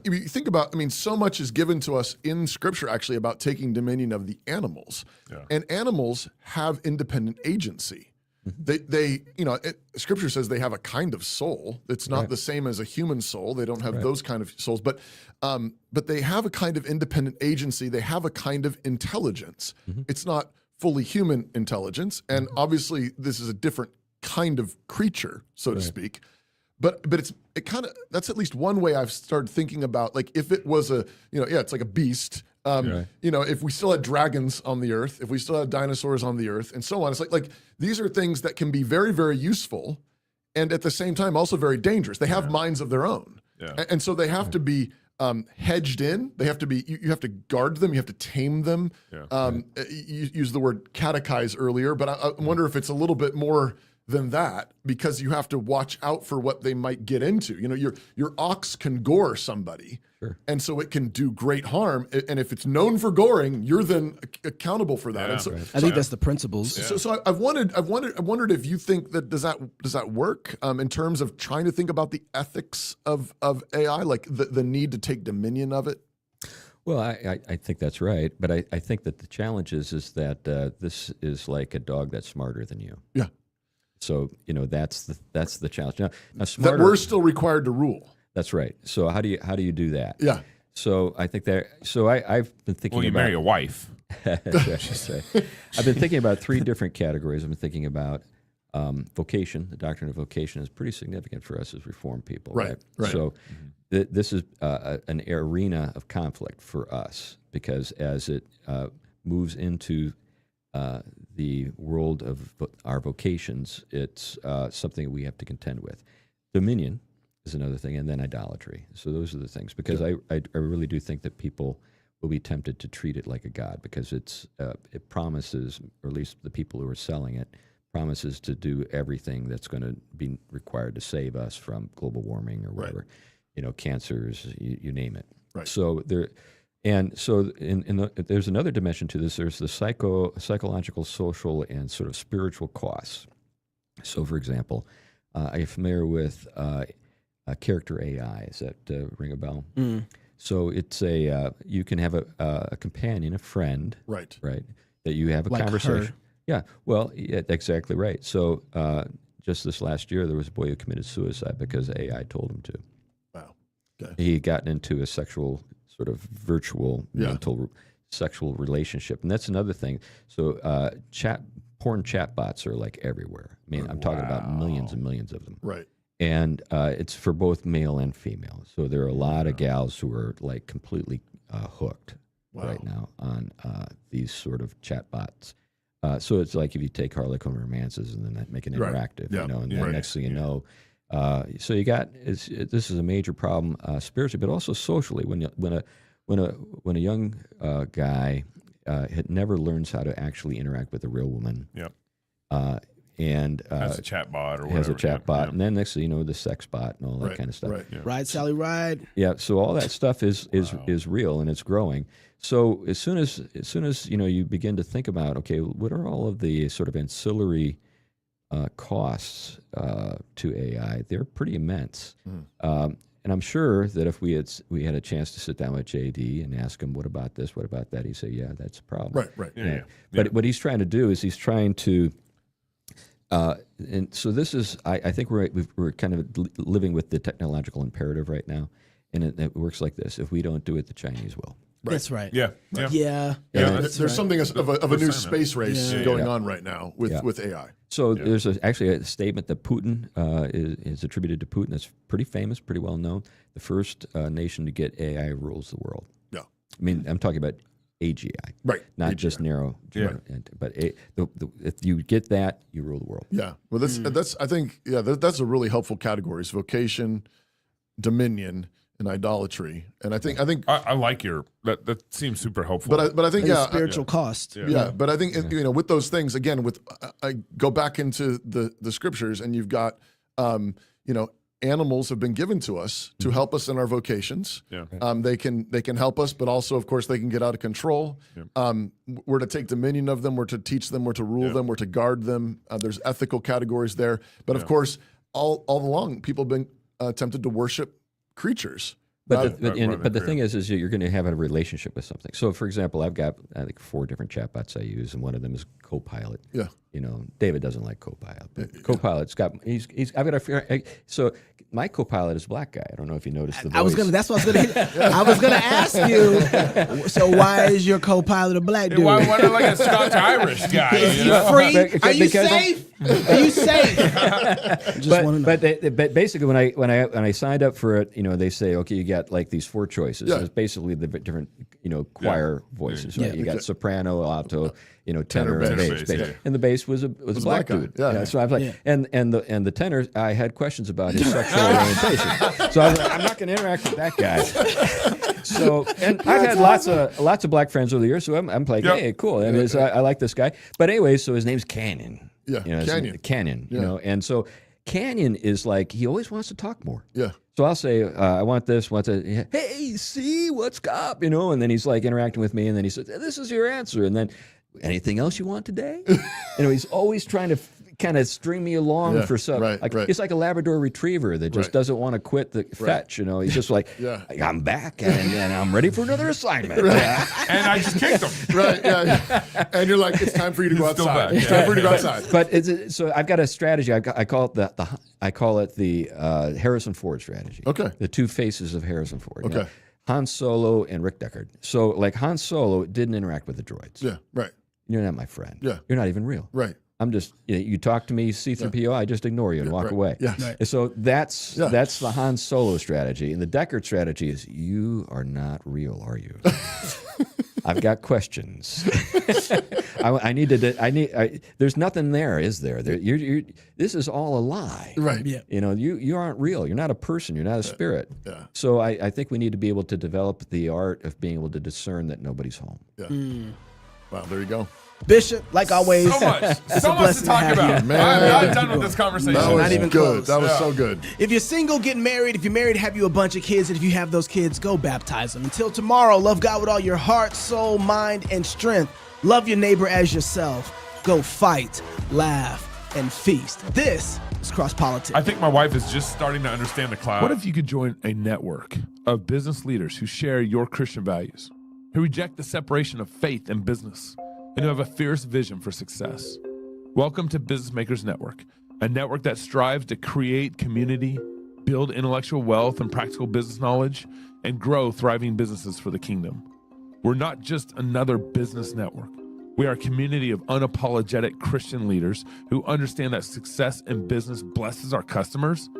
you think about, so much is given to us in Scripture actually about taking dominion of the animals, and animals have independent agency. They Scripture says they have a kind of soul. It's not the same as a human soul. They don't have those kind of souls, but they have a kind of independent agency. They have a kind of intelligence. It's not fully human intelligence, and obviously this is a different kind of creature, so to speak. But it kind of, that's at least one way I've started thinking about, like, if it was it's like a beast. If we still had dragons on the earth, if we still had dinosaurs on the earth, and so on, it's like these are things that can be very, very useful, and at the same time also very dangerous. They have minds of their own, and so they have to be hedged in. They have to be. You have to guard them. You have to tame them. You used the word catechize earlier, but I wonder if it's a little bit more than that, because you have to watch out for what they might get into. Your ox can gore somebody, and so it can do great harm. And if it's known for goring, you're then accountable for that. Yeah. And so, I think that's the principles. So I've wondered if you think that does that work in terms of trying to think about the ethics of AI, like the need to take dominion of it. Well, I think that's right, but I think that the challenge is that this is like a dog that's smarter than you. Yeah. So that's the challenge. Now smarter, that we're still required to rule. That's right. So how do you do that? Yeah. So I think that. So I've been thinking. Well, you marry a wife. I've been thinking about 3 different categories. I've been thinking about vocation. The doctrine of vocation is pretty significant for us as Reformed people. Right. So this is an arena of conflict for us, because as it moves into the world of our vocations, it's something we have to contend with. Dominion is another thing, and then idolatry. So those are the things, because I really do think that people will be tempted to treat it like a god, because it promises, or at least the people who are selling it, promises to do everything that's going to be required to save us from global warming or whatever, cancers, you name it. Right. So there. And so there's another dimension to this. There's the psychological, social, and sort of spiritual costs. So, for example, are you familiar with character AI? Does that ring a bell? So it's you can have a companion, a friend, right, that you have a conversation. Her. Yeah, well, exactly right. So just this last year, there was a boy who committed suicide because AI told him to. Wow. Okay. He had gotten into a sexual sort of virtual mental sexual relationship. And that's another thing. So porn chatbots are like everywhere. I mean, I'm talking about millions and millions of them. Right. and it's for both male and female. So there are a lot of gals who are like completely hooked right now on these sort of chatbots. So it's like if you take Harlequin romances and then make it interactive, you know, and then next thing you know, so you got this is a major problem spiritually, but also socially. When a young guy never learns how to actually interact with a real woman, and has a chat bot or whatever. Has a chat bot, and then next thing you know, the sex bot and all that kind of stuff. Ride, Sally, ride. Yeah, so all that stuff is real and it's growing. So as soon as you know you begin to think about, okay, what are all of the sort of ancillary costs to AI? They're pretty immense. And I'm sure that if we had a chance to sit down with JD and ask him, what about this, what about that, he'd say, yeah, that's a problem. Right. But what he's trying to do is he's trying to, and so this is, I think we're kind of living with the technological imperative right now, and it works like this: if we don't do it, the Chinese will. That's right. There's something of a new space race going on right now with AI. So there's actually a statement that Putin is attributed to Putin that's pretty famous, pretty well known. The first nation to get AI rules the world. Yeah. I mean, I'm talking about AGI. Right. Not just narrow. But if you get that, you rule the world. Yeah. Well, that's I think, that's a really helpful categories: vocation, dominion, and idolatry. And I think I like that seems super helpful. But I think spiritual cost. But I think you know, with those things again, with I go back into the scriptures, and you've got you know, animals have been given to us to help us in our vocations. They can help us, but also of course they can get out of control. We're to take dominion of them, we're to teach them, we're to rule them, we're to guard them. There's ethical categories there. But of course, all along people have been tempted to worship creatures. But the thing is you're going to have a relationship with something. So, for example, I've got 4 different chatbots I use, and one of them is Copilot. Yeah. You know, David doesn't like Copilot, but Copilot's got so my Copilot is a black guy. I don't know if you noticed the voice. That's what I was gonna ask you. So why is your Copilot a black dude? Why like a Scots-Irish guy? Is he free? Are you safe? Are you safe? But basically, when I signed up for it, you know, they say, okay, you got like these 4 choices. It's basically the different, you know, choir voices. Right? You got soprano, alto, you know, tenor, and bass. And the bass was a black dude. So I was like, and the tenor, I had questions about his sexual orientation. So I was like, I'm not going to interact with that guy. So, and I've had lots of black friends over the years, so I'm like, hey, cool. And I like this guy. But anyway, so his name's Canyon. Yeah, you know, Canyon. You know, and so Canyon is like, he always wants to talk more. Yeah. So I'll say, I want this, hey, see, what's up? You know, and then he's like interacting with me, and then he says, this is your answer. And then, anything else you want today? You know, he's always trying to kind of string me along for something. It's like a Labrador Retriever that just doesn't want to quit the fetch. You know, he's just like, I'm back and I'm ready for another assignment. And I just kicked him. And you're like, it's time for you to go outside. It's time for you to go outside. But so I've got a strategy. I call it the Harrison Ford strategy. Okay. The 2 faces of Harrison Ford. Okay. You know? Han Solo and Rick Deckard. So like Han Solo didn't interact with the droids. Yeah. Right. You're not my friend. Yeah. You're not even real. Right. I'm just, you talk to me, C-3PO, I just ignore you and walk away. Yeah. And so that's the Han Solo strategy. And the Deckard strategy is, you are not real, are you? I've got questions. There's nothing there, is there? This is all a lie. Right. Yeah. You know, you aren't real. You're not a person. You're not a spirit. Yeah. So I think we need to be able to develop the art of being able to discern that nobody's home. Yeah. Wow, there you go. Bishop, like always, so much to talk have about. you. Man, I'm not done with this conversation. That was Not even good. close. That was so good. If you're single, get married. If you're married, have you a bunch of kids. And if you have those kids, go baptize them. Until tomorrow, love God with all your heart, soul, mind, and strength. Love your neighbor as yourself. Go fight, laugh, and feast. This is Cross Politics. I think my wife is just starting to understand the cloud. What if you could join a network of business leaders who share your Christian values, who reject the separation of faith and business, and who have a fierce vision for success? Welcome to Business Makers Network, a network that strives to create community, build intellectual wealth and practical business knowledge, and grow thriving businesses for the kingdom. We're not just another business network. We are a community of unapologetic Christian leaders who understand that success in business blesses our customers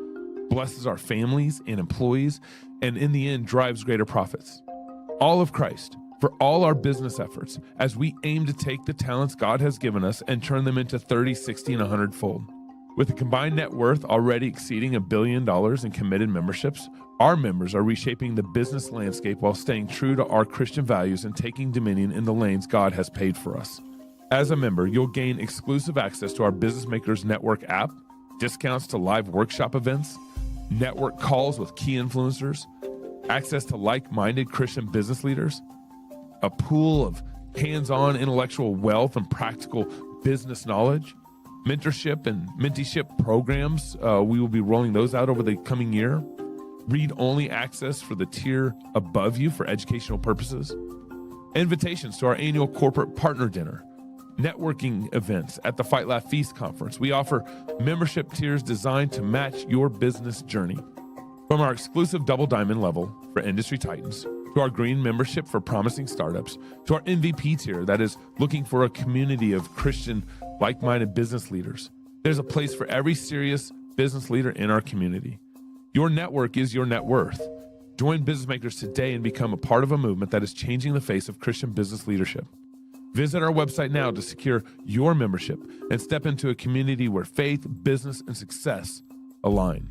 blesses our families and employees, and in the end drives greater profits. All of Christ for all our business efforts as we aim to take the talents God has given us and turn them into 30, 60, and 100-fold. With a combined net worth already exceeding $1 billion in committed memberships, our members are reshaping the business landscape while staying true to our Christian values and taking dominion in the lanes God has paid for us. As a member, you'll gain exclusive access to our Business Makers Network app, discounts to live workshop events, network calls with key influencers, access to like-minded Christian business leaders, a pool of hands-on intellectual wealth and practical business knowledge, mentorship and menteeship programs. We will be rolling those out over the coming year. Read-only access for the tier above you for educational purposes. Invitations to our annual corporate partner dinner. Networking events at the Fight Laugh Feast conference. We offer membership tiers designed to match your business journey. From our exclusive Double Diamond level for industry titans, to our green membership for promising startups, to our MVP tier that is looking for a community of Christian, like-minded business leaders. There's a place for every serious business leader in our community. Your network is your net worth. Join Business Makers today and become a part of a movement that is changing the face of Christian business leadership. Visit our website now to secure your membership and step into a community where faith, business, and success align.